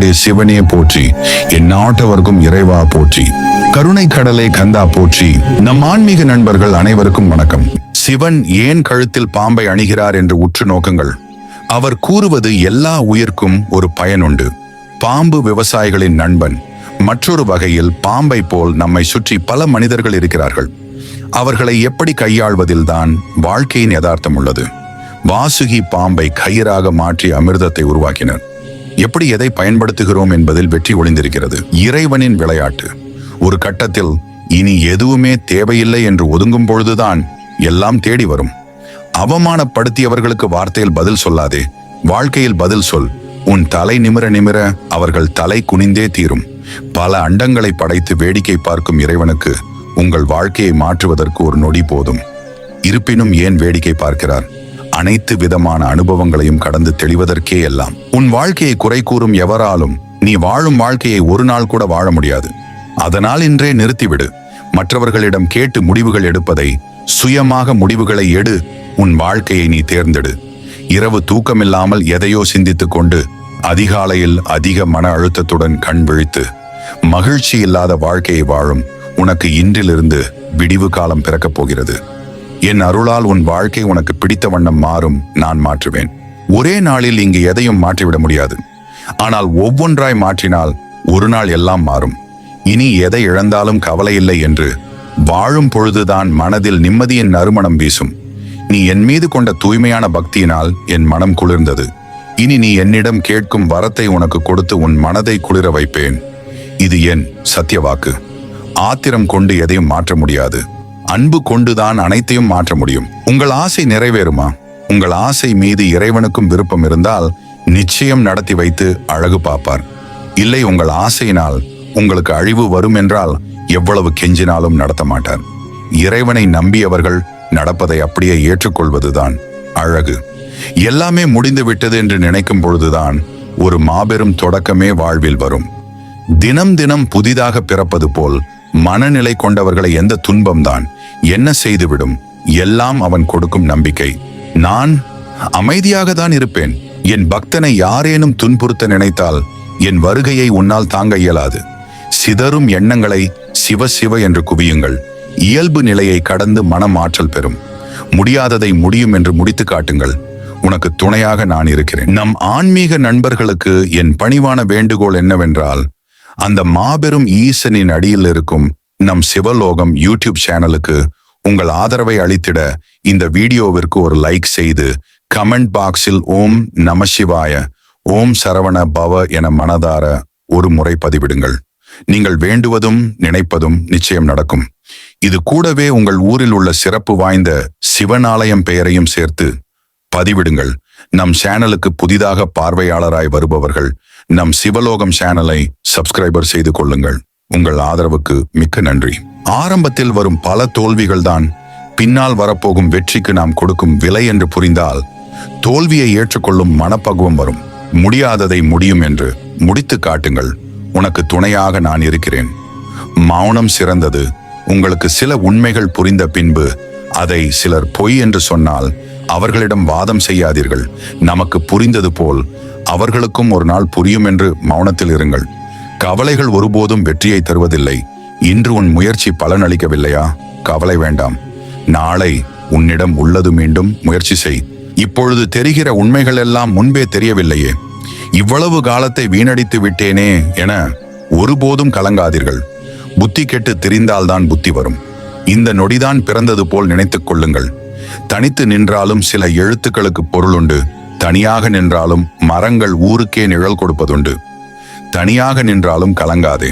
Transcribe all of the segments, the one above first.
கடவுளே சிவனே போற்றி, என் நாட்டவர்க்கும் இறைவா போற்றி, கருணை கடலே கந்தா போற்றி. நம் ஆன்மீக நண்பர்கள் அனைவருக்கும் வணக்கம். சிவன் ஏன் கழுத்தில் பாம்பை அணிகிறார் என்று உற்று நோக்குங்கள். அவர் கூறுவது எல்லா உயிர்க்கும் ஒரு பயனுண்டு. பாம்பு விவசாயிகளின் நண்பன். மற்றொரு வகையில் பாம்பை போல் நம்மை சுற்றி பல மனிதர்கள் இருக்கிறார்கள். அவர்களை எப்படி கையாள்வதில்தான் வாழ்க்கையின் யதார்த்தம் உள்ளது. வாசுகி பாம்பை கயிறாக மாற்றி அமிர்தத்தை உருவாக்கினர். எப்படி எதை பயன்படுத்துகிறோம் என்பதில் வெற்றி ஒளிந்திருக்கிறது. இறைவனின் விளையாட்டு. ஒரு கட்டத்தில் இனி எதுவுமே தேவையில்லை என்று ஒதுங்கும் பொழுதுதான் எல்லாம் தேடி வரும். அவமானப்படுத்தியவர்களுக்கு வார்த்தையில் பதில் சொல்லாதே, வாழ்க்கையில் பதில் சொல். உன் தலை நிமிர நிமிர அவர்கள் தலை குனிந்தே தீரும். பல அண்டங்களை படைத்து வேடிக்கை பார்க்கும் இறைவனுக்கு உங்கள் வாழ்க்கையை மாற்றுவதற்கு ஒரு நொடி போதும். இருப்பினும் ஏன் வேடிக்கை பார்க்கிறார்? அனைத்து விதமான அனுபவங்களையும் கடந்து தெளிவதற்கே எல்லாம். உன் வாழ்க்கையை குறை கூறும் எவராலும் நீ வாழும் வாழ்க்கையை ஒரு நாள் கூட வாழ முடியாது. அதனால் இன்றே நிறுத்திவிடு. மற்றவர்களிடம் கேட்டு முடிவுகள் எடுப்பதை சுயமாக முடிவுகளை எடு. உன் வாழ்க்கையை நீ தேர்ந்தெடு. இரவு தூக்கமில்லாமல் எதையோ சிந்தித்துக் கொண்டு அதிகாலையில் அதிக மன அழுத்தத்துடன் கண் விழித்து மகிழ்ச்சி இல்லாத வாழ்க்கையை வாழும் உனக்கு இன்றிலிருந்து விடிவு காலம் பிறக்கப் போகிறது. என் அருளால் உன் வாழ்க்கை உனக்கு பிடித்த வண்ணம் மாறும். நான் மாற்றுவேன். ஒரே நாளில் இங்கு எதையும் மாற்றிவிட முடியாது. ஆனால் ஒவ்வொன்றாய் மாற்றினால் ஒரு நாள் எல்லாம் மாறும். இனி எதை இழந்தாலும் கவலை இல்லை என்று வாழும் பொழுதுதான் மனதில் நிம்மதியின் நறுமணம் வீசும். நீ என் மீது கொண்ட தூய்மையான பக்தியினால் என் மனம் குளிர்ந்தது. இனி நீ என்னிடம் கேட்கும் வரத்தை உனக்கு கொடுத்து உன் மனதை குளிர வைப்பேன். இது என் சத்தியவாக்கு. ஆத்திரம் கொண்டு எதையும் மாற்ற முடியாது. அன்பு கொண்டுதான் அனைத்தையும் மாற்ற முடியும். உங்கள் ஆசை நிறைவேறுமா? உங்கள் ஆசை மீது இறைவனுக்கும் விருப்பம் இருந்தால் நிச்சயம் நடத்தி வைத்து அழகு பார்ப்பார். இல்லை, உங்கள் ஆசையினால் உங்களுக்கு அழிவு வரும் என்றால் எவ்வளவு கெஞ்சினாலும் நடத்த மாட்டார். இறைவனை நம்பியவர்கள் நடப்பதை அப்படியே ஏற்றுக்கொள்வதுதான் அழகு. எல்லாமே முடிந்து விட்டது என்று நினைக்கும் பொழுதுதான் ஒரு மாபெரும் தொடக்கமே வாழ்வில் வரும். தினம் தினம் புதிதாக பிறப்பது போல் மனநிலை கொண்டவர்களை எந்த துன்பம்தான் என்ன செய்துவிடும்? எல்லாம் அவன் கொடுக்கும் நம்பிக்கை. நான் அமைதியாக தான் இருப்பேன். என் பக்தனை யாரேனும் துன்புறுத்த நினைத்தால் என் வருகையை உன்னால் தாங்க இயலாது. சிதறும் எண்ணங்களை சிவ சிவ என்று குவியுங்கள். இயல்பு நிலையை கடந்து மனம் ஆற்றல் பெறும். முடியாததை முடியும் என்று முடித்து காட்டுங்கள். உனக்கு துணையாக நான் இருக்கிறேன். நம் ஆன்மீக நண்பர்களுக்கு என் பணிவான வேண்டுகோள் என்னவென்றால், அந்த மாபெரும் ஈசனின் அடியில் இருக்கும் நம் சிவலோகம் யூடியூப் சேனலுக்கு உங்கள் ஆதரவை அளித்திட இந்த வீடியோவிற்கு ஒரு லைக் செய்து கமெண்ட் பாக்ஸில் ஓம் நம சிவாய, ஓம் சரவண பவ என மனதார ஒரு முறை பதிவிடுங்கள். நீங்கள் வேண்டுவதும் நினைப்பதும் நிச்சயம் நடக்கும். இது கூடவே உங்கள் ஊரில் உள்ள சிறப்பு வாய்ந்த சிவனாலயம் பெயரையும் சேர்த்து பதிவிடுங்கள். நம் சேனலுக்கு புதிதாக பார்வையாளராய் வருபவர்கள் நம் சிவலோகம் சேனலை சப்ஸ்கிரைபர் செய்து கொள்ளுங்கள். உங்கள் ஆதரவுக்கு மிக்க நன்றி. ஆரம்பத்தில் வரும் பல தோல்விகள் தான் பின்னால் வரப்போகும் வெற்றிக்கு நாம் கொடுக்கும் விலை என்று புரிந்தால் தோல்வியை ஏற்றுக்கொள்ளும் மனப்பக்குவம் வரும். முடியாததை முடியும் என்று முடித்து காட்டுங்கள். உனக்கு துணையாக நான் இருக்கிறேன். மௌனம் சிறந்தது. உங்களுக்கு சில உண்மைகள் புரிந்த பின்பு அதை சிலர் பொய் என்று சொன்னால் அவர்களிடம் வாதம் செய்யாதீர்கள். நமக்கு புரிந்தது போல் அவர்களுக்கும் ஒரு நாள் புரியும் என்று மௌனத்தில் இருங்கள். கவலைகள் ஒருபோதும் வெற்றியை தருவதில்லை. இன்று உன் முயற்சி பலனளிக்கவில்லையா? கவலை வேண்டாம். நாளை உன்னிடம் உள்ளது. மீண்டும் முயற்சி செய். இப்பொழுது தெரிகிற உண்மைகள் எல்லாம் முன்பே தெரியவில்லையே, இவ்வளவு காலத்தை வீணடித்து விட்டேனே என ஒருபோதும் கலங்காதீர்கள். புத்தி கெட்டு தெரிந்தால்தான் புத்தி வரும். இந்த நொடிதான் பிறந்தது போல் நினைத்துக் கொள்ளுங்கள். தனித்து நின்றாலும் சில எழுத்துக்களுக்கு பொருளுண்டு. தனியாக நின்றாலும் மரங்கள் ஊருக்கே நிழல் கொடுப்பதுண்டு. தனியாக நின்றாலும் கலங்காதே.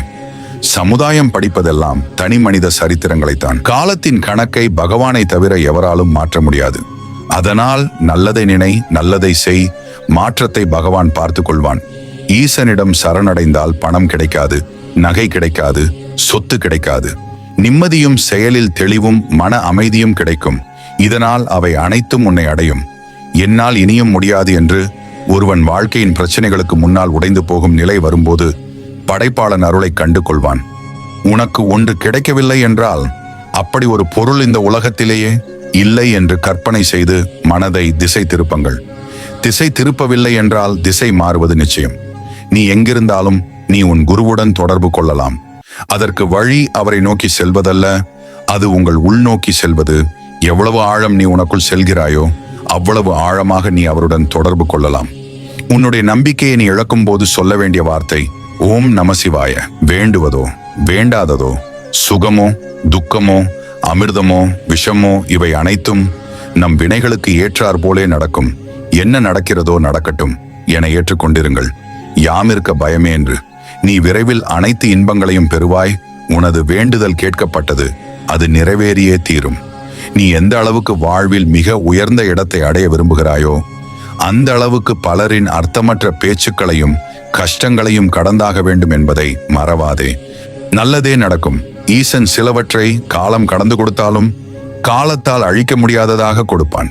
சமுதாயம் படிப்பதெல்லாம் தனி மனித சரித்திரங்களைத்தான். காலத்தின் கணக்கை பகவானை தவிர எவராலும் மாற்ற முடியாது. அதனால் நல்லதை நினை, நல்லதை செய். மாற்றத்தை பகவான் பார்த்து கொள்வான். ஈசனிடம் சரணடைந்தால் பணம் கிடைக்காது, நகை கிடைக்காது, சொத்து கிடைக்காது. நிம்மதியும் செயலில் தெளிவும் மன அமைதியும் கிடைக்கும். இதனால் அவை அனைத்தும் உன்னை அடையும். என்னால் இனியும் முடியாது என்று ஒருவன் வாழ்க்கையின் பிரச்சனைகளுக்கு முன்னால் உடைந்து போகும் நிலை வரும்போது படைப்பாளன் அருளை கண்டு கொள்வான். உனக்கு ஒன்று கிடைக்கவில்லை என்றால் அப்படி ஒரு பொருள் இந்த உலகத்திலேயே இல்லை என்று கற்பனை செய்து மனதை திசை திருப்புங்கள். திசை திருப்பவில்லை என்றால் திசை மாறுவது நிச்சயம். நீ எங்கிருந்தாலும் நீ உன் குருவுடன் தொடர்பு கொள்ளலாம். அதற்கு வழி அவரை நோக்கி செல்வதல்ல, அது உங்கள் உள்நோக்கி செல்வது. எவ்வளவு ஆழம் நீ உனக்குள் செல்கிறாயோ அவ்வளவு ஆழமாக நீ அவருடன் தொடர்பு கொள்ளலாம். உன்னுடைய நம்பிக்கையை நீ இழக்கும் போது சொல்ல வேண்டிய வார்த்தை ஓம் நமசிவாய. வேண்டுவதோ வேண்டாததோ, சுகமோ துக்கமோ அமிர்தமோ விஷமோ, இவை அனைத்தும் நம் வினைகளுக்கு ஏற்றார் போலே நடக்கும். என்ன நடக்கிறதோ நடக்கட்டும் என ஏற்றுக்கொண்டிருங்கள். யாமிருக்க பயமே என்று. நீ விரைவில் அனைத்து இன்பங்களையும் பெறுவாய். உனது வேண்டுதல் கேட்கப்பட்டது, அது நிறைவேறியே தீரும். நீ எந்த அளவுக்கு வாழ்வில் மிக உயர்ந்த இடத்தை அடைய விரும்புகிறாயோ அந்த அளவுக்கு பலரின் அர்த்தமற்ற பேச்சுக்களையும் கஷ்டங்களையும் கடந்தாக வேண்டும் என்பதை மறவாதே. நல்லதே நடக்கும். ஈசன் சிலவற்றை காலம் கடந்து கொடுத்தாலும் காலத்தால் அழிக்க முடியாததாக கொடுப்பான்.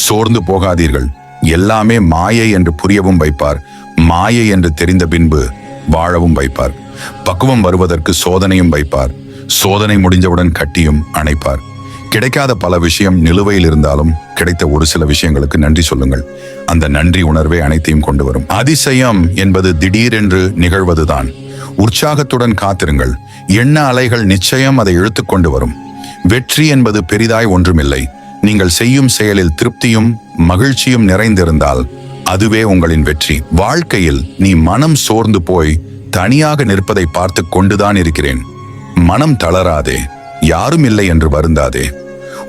சோர்ந்து போகாதீர்கள். எல்லாமே மாயை என்று புரியவும் வைப்பார். மாயை என்று தெரிந்த பின்பு வாழவும் வைப்பார். பக்குவம் வருவதற்கு சோதனையும் வைப்பார். சோதனை முடிஞ்சவுடன் கட்டியும் அணைப்பார். கிடைக்காத பல விஷயம் நிலுவையில் இருந்தாலும் கிடைத்த ஒரு சில விஷயங்களுக்கு நன்றி சொல்லுங்கள். அந்த நன்றி உணர்வே அனைத்தையும் கொண்டு வரும். அதிசயம் என்பது திடீரென்று நிகழ்வதுதான். உற்சாகத்துடன் காத்திருங்கள். எண்ண அலைகள் நிச்சயம் அதை இழுத்து கொண்டு வரும். வெற்றி என்பது பெரிதாய் ஒன்றுமில்லை. நீங்கள் செய்யும் செயலில் திருப்தியும் மகிழ்ச்சியும் நிறைந்திருந்தால் அதுவே உங்களின் வெற்றி. வாழ்க்கையில் நீ மனம் சோர்ந்து போய் தனியாக நிற்பதை பார்த்து கொண்டுதான் இருக்கிறேன். மனம் தளராதே. யாரும் இல்லை என்று வருந்தாதே.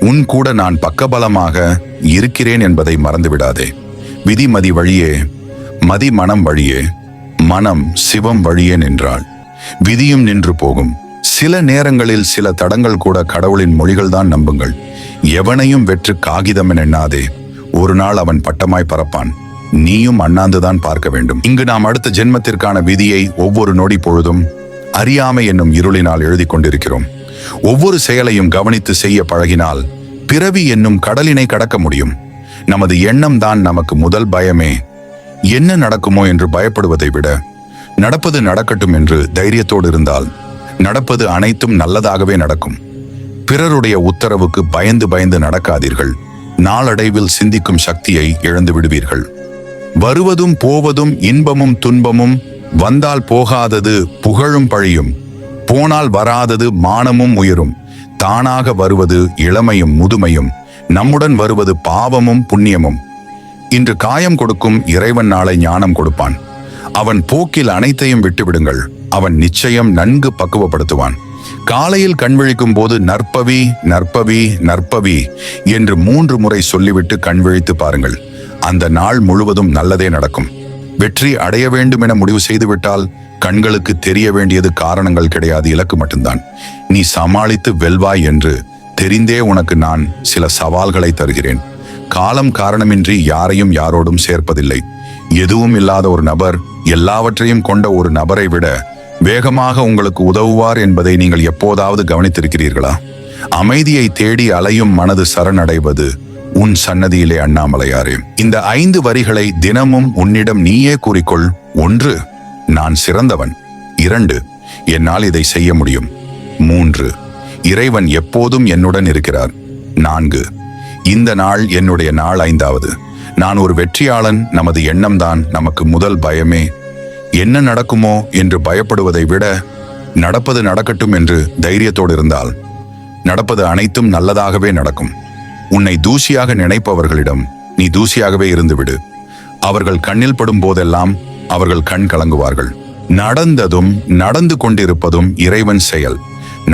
உன் கூட நான் பக்கபலமாக இருக்கிறேன் என்பதை மறந்துவிடாதே. விதி மதி வழியே, மதி மனம் வழியே, மனம் சிவம் வழியே நின்றாள். விதியும் நின்று போகும். சில நேரங்களில் சில தடங்கள் கூட கடவுளின் மொழிகள்தான். நம்புங்கள். எவனையும் வெற்று காகிதம் எண்ணாதே. ஒரு நாள் அவன் பட்டமாய் பறப்பான். நீயும் அண்ணாந்துதான் பார்க்க வேண்டும். இங்கு நாம் அடுத்த ஜென்மத்திற்கான விதியை ஒவ்வொரு நொடி பொழுதும் அறியாமை என்னும் இருளினால் எழுதி கொண்டிருக்கிறோம். ஒவ்வொரு செயலையும் கவனித்து செய்ய பழகினால் பிறவி என்னும் கடலினை கடக்க முடியும். நமது எண்ணம் தான் நமக்கு முதல் பயமே. என்ன நடக்குமோ என்று பயப்படுவதை விட நடப்பது நடக்கட்டும் என்று தைரியத்தோடு இருந்தால் நடப்பது அனைத்தும் நல்லதாகவே நடக்கும். பிறருடைய உத்தரவுக்கு பயந்து பயந்து நடக்காதீர்கள். நாளடைவில் சிந்திக்கும் சக்தியை இழந்து விடுவீர்கள். வருவதும் போவதும் இன்பமும் துன்பமும், வந்தால் போகாதது புகழும் பழியும், போனால் வராதது மானமும் உயரும், தானாக வருவது இளமையும் முதுமையும், நம்முடன் வருவது பாவமும் புண்ணியமும். இன்று காயம் கொடுக்கும் இறைவன் நாளை ஞானம் கொடுப்பான். அவன் போக்கில் அனைத்தையும் விட்டுவிடுங்கள். அவன் நிச்சயம் நன்கு பக்குவப்படுத்துவான். காலையில் கண்விழிக்கும் போது நற்பவி நற்பவி நற்பவி என்று 3 முறை சொல்லிவிட்டு கண்விழித்து பாருங்கள். அந்த நாள் முழுவதும் நல்லதே நடக்கும். வெற்றி அடைய வேண்டும் என முடிவு செய்துவிட்டால் கண்களுக்கு தெரிய வேண்டியது காரணங்கள் கிடையாது, இலக்கு மட்டும்தான். நீ சமாளித்து வெல்வாய் என்று தெரிந்தே உனக்கு நான் சில சவால்களை தருகிறேன். காலம் காரணமின்றி யாரையும் யாரோடும் சேர்ப்பதில்லை. எதுவும் இல்லாத ஒரு நபர் எல்லாவற்றையும் கொண்ட ஒரு நபரை விட வேகமாக உங்களுக்கு உதவுவார் என்பதை நீங்கள் எப்போதாவது கவனித்திருக்கிறீர்களா? அமைதியை தேடி அலையும் மனது சரணடைவது உன் சன்னதியிலே அண்ணாமலையாரே. இந்த 5 வரிகளை தினமும் உன்னிடம் நீயே கூறிக்கொள். 1, நான் சிறந்தவன். 2, என்னால் இதை செய்ய முடியும். 3, இறைவன் எப்போதும் என்னுடன் இருக்கிறார். 4, இந்த நாள் என்னுடைய நாள். 5வது, நான் ஒரு வெற்றியாளன். நமது எண்ணம்தான் நமக்கு முதல் பயமே. என்ன நடக்குமோ என்று பயப்படுவதை விட நடப்பது நடக்கட்டும் என்று தைரியத்தோடு இருந்தால் நடப்பது அனைத்தும் நல்லதாகவே நடக்கும். உன்னை தூசியாக நினைப்பவர்களிடம் நீ தூசியாகவே இருந்துவிடு. அவர்கள் கண்ணில் படும் போதெல்லாம் அவர்கள் கண் கலங்குவார்கள். நடந்ததும் நடந்து கொண்டிருப்பதும் இறைவன் செயல்.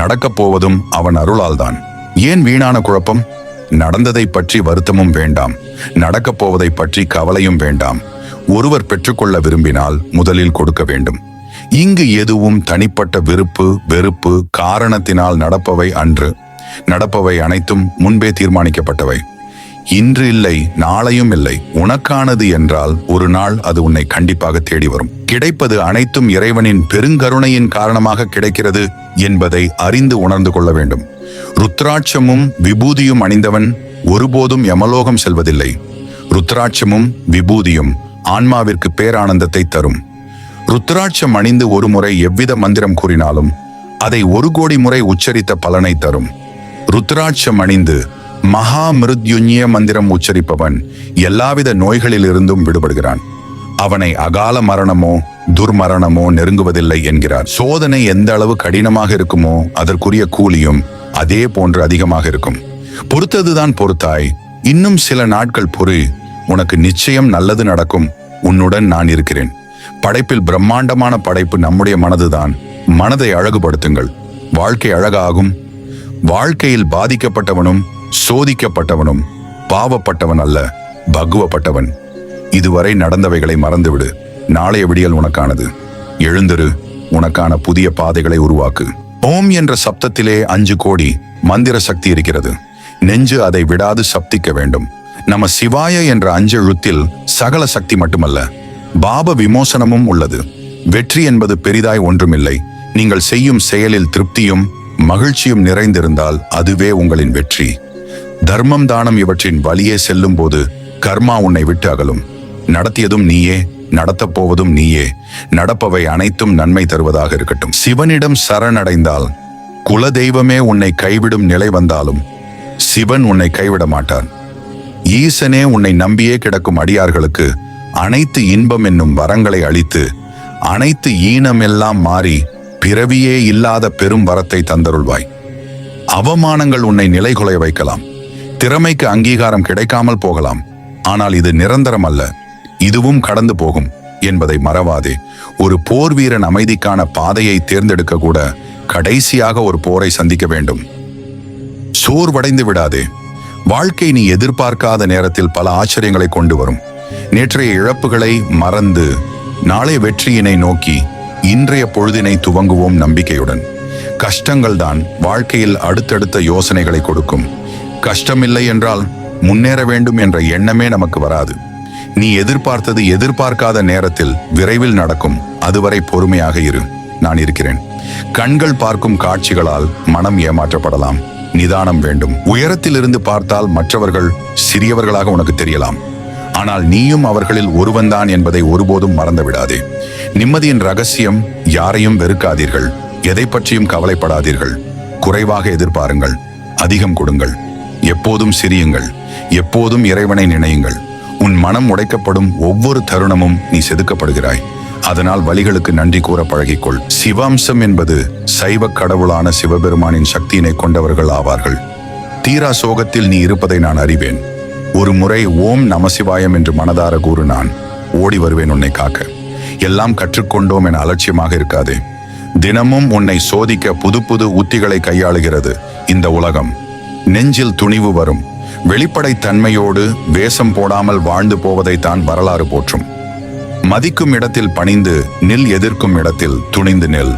நடக்கப் போவதும் அவன் அருளால்தான். ஏன் வீணான குழப்பம்? நடந்ததை பற்றி வருத்தமும் வேண்டாம். நடக்கப் போவதை பற்றி கவலையும் வேண்டாம். ஒருவர் பெற்றுக்கொள்ள விரும்பினால் முதலில் கொடுக்க வேண்டும். இங்கு எதுவும் தனிப்பட்ட விருப்பு வெறுப்பு காரணத்தினால் நடப்பவை அன்று. நடப்பவை அனைத்தும் முன்பே தீர்மானிக்கப்பட்டவை. இன்று இல்லை, நாளையும் இல்லை. உனக்கானது என்றால் ஒரு நாள் அது உன்னை கண்டிப்பாக தேடி வரும். கிடைப்பது அனைத்தும் இறைவனின் பெருங்கருணையின் காரணமாக கிடைக்கிறது என்பதை அறிந்து உணர்ந்து கொள்ள வேண்டும். ருத்ராட்சமும் விபூதியும் அணிந்தவன் ஒருபோதும் யமலோகம் செல்வதில்லை. ருத்ராட்சமும் விபூதியும் ஆன்மாவிற்கு பேரானந்தத்தை தரும். ருத்ராட்சம் அணிந்து ஒரு முறை எவ்வித மந்திரம் கூறினாலும் அதை 1 கோடி முறை உச்சரித்த பலனை தரும். ருத்ராட்சம் அணிந்து மகா மிருத்யுஞ்ய மந்திரம் உச்சரிப்பவன் எல்லாவித நோய்களிலிருந்தும் விடுபடுகிறான். அவனை அகால மரணமோ துர்மரணமோ நெருங்குவதில்லை என்கிறார். சோதனை எந்த அளவு கடினமாக இருக்குமோ அதற்குரிய கூலியும் அதே போன்று அதிகமாக இருக்கும். பொறுத்ததுதான் பொறுத்தாய், இன்னும் சில நாட்கள் பொறு, உனக்கு நிச்சயம் நல்லது நடக்கும், உன்னுடன் நான் இருக்கிறேன். படைப்பில் பிரம்மாண்டமான படைப்பு நம்முடைய மனதுதான். மனதை அழகுபடுத்துங்கள், வாழ்க்கை அழகாகும். வாழ்க்கையில் பாதிக்கப்பட்டவனும் சோதிக்கப்பட்டவனும் பாவப்பட்டவன் அல்ல, பக்குவப்பட்டவன். இதுவரை நடந்தவைகளை மறந்துவிடு. நாளைய விடியல் உனக்கானது. எழுந்திரு, உனக்கான புதிய பாதைகளை உருவாக்கு. ஓம் என்ற சப்தத்திலே 5 கோடி மந்திர சக்தி இருக்கிறது. நெஞ்சு அதை விடாது சப்திக்க வேண்டும். நம்ம சிவாய என்ற 5 எழுத்தில் சகல சக்தி மட்டுமல்ல, பாப விமோசனமும் உள்ளது. வெற்றி என்பது பெரிதாய் ஒன்றுமில்லை. நீங்கள் செய்யும் செயலில் திருப்தியும் மகிழ்ச்சியும் நிறைந்திருந்தால் அதுவே உங்களின் வெற்றி. தர்மம் தானம் இவற்றின் வழியே செல்லும் போது கர்மா உன்னை விட்டு அகலும். நடத்தியதும் நீயே, நடத்தப் போவதும் நீயே. நடப்பவை அனைத்தும் நன்மை தருவதாக இருக்கட்டும். சிவனிடம் சரணடைந்தால் குல தெய்வமே உன்னை கைவிடும் நிலை வந்தாலும் சிவன் உன்னை கைவிட மாட்டார். ஈசனே உன்னை நம்பியே கிடக்கும் அடியார்களுக்கு அனைத்து இன்பம் என்னும் வரங்களை அளித்து அனைத்து ஈனமெல்லாம் மாறி பிறவியே இல்லாத பெரும் வரத்தை தந்தருள்வாய். அவமானங்கள் உன்னை நிலைகுலைய வைக்கலாம். திறமைக்கு அங்கீகாரம் கிடைக்காமல் போகலாம். ஆனால் இது நிரந்தரம் அல்ல, இதுவும் கடந்து போகும் என்பதை மறவாதே. ஒரு போர் வீரன் அமைதிக்கான பாதையை தேர்ந்தெடுக்க கூட கடைசியாக ஒரு போரை சந்திக்க வேண்டும். சோர்வடைந்து விடாதே. வாழ்க்கை நீ எதிர்பார்க்காத நேரத்தில் பல ஆச்சரியங்களை கொண்டு வரும். நேற்றைய இழப்புகளை மறந்து நாளை வெற்றியினை நோக்கி இன்றைய பொழுதினை துவங்குவோம் நம்பிக்கையுடன். கஷ்டங்கள் தான் வாழ்க்கையில் அடுத்தடுத்த யோசனைகளை கொடுக்கும். கஷ்டமில்லை என்றால் முன்னேற வேண்டும் என்ற எண்ணமே நமக்கு வராது. நீ எதிர்பார்த்தது எதிர்பார்க்காத நேரத்தில் விரைவில் நடக்கும். அதுவரை பொறுமையாக இரு, நான் இருக்கிறேன். கண்கள் பார்க்கும் காட்சிகளால் மனம் ஏமாற்றப்படலாம். நிதானம் வேண்டும். உயரத்தில் இருந்து பார்த்தால் மற்றவர்கள் சிறியவர்களாக உனக்கு தெரியலாம். ஆனால் நீயும் அவர்களில் ஒருவன்தான் என்பதை ஒருபோதும் மறந்து விடாதே. நிம்மதியின் ரகசியம், யாரையும் வெறுக்காதீர்கள், எதை பற்றியும் கவலைப்படாதீர்கள். குறைவாக எதிர்பாருங்கள், அதிகம் கொடுங்கள். எப்போதும் சிரியுங்கள், எப்போதும் இறைவனை நினையுங்கள். உன் மனம் உடைக்கப்படும் ஒவ்வொரு தருணமும் நீ செதுக்கப்படுகிறாய். அதனால் வலிகளுக்கு நன்றி கூற பழகிக்கொள். சிவாம்சம் என்பது சைவ கடவுளான சிவபெருமானின் சக்தியினை கொண்டவர்கள் ஆவார்கள். தீரா சோகத்தில் நீ இருப்பதை நான் அறிவேன். ஒரு முறை ஓம் நமசிவாயம் என்று மனதார கூறு, நான் ஓடி வருவேன் உன்னை காக்க. எல்லாம் கற்றுக்கொண்டோம் என அலட்சியமாக இருக்காதே. தினமும் உன்னை சோதிக்க புது புது உத்திகளை கையாளுகிறது இந்த உலகம். நெஞ்சில் துணிவு வரும். வெளிப்படை தன்மையோடு வேஷம் போடாமல் வாழ்ந்து போவதைத்தான் வரலாறு போற்றும். மதிக்கும் இடத்தில் பணிந்து நில், எதிர்க்கும் இடத்தில் துணிந்து நெல்.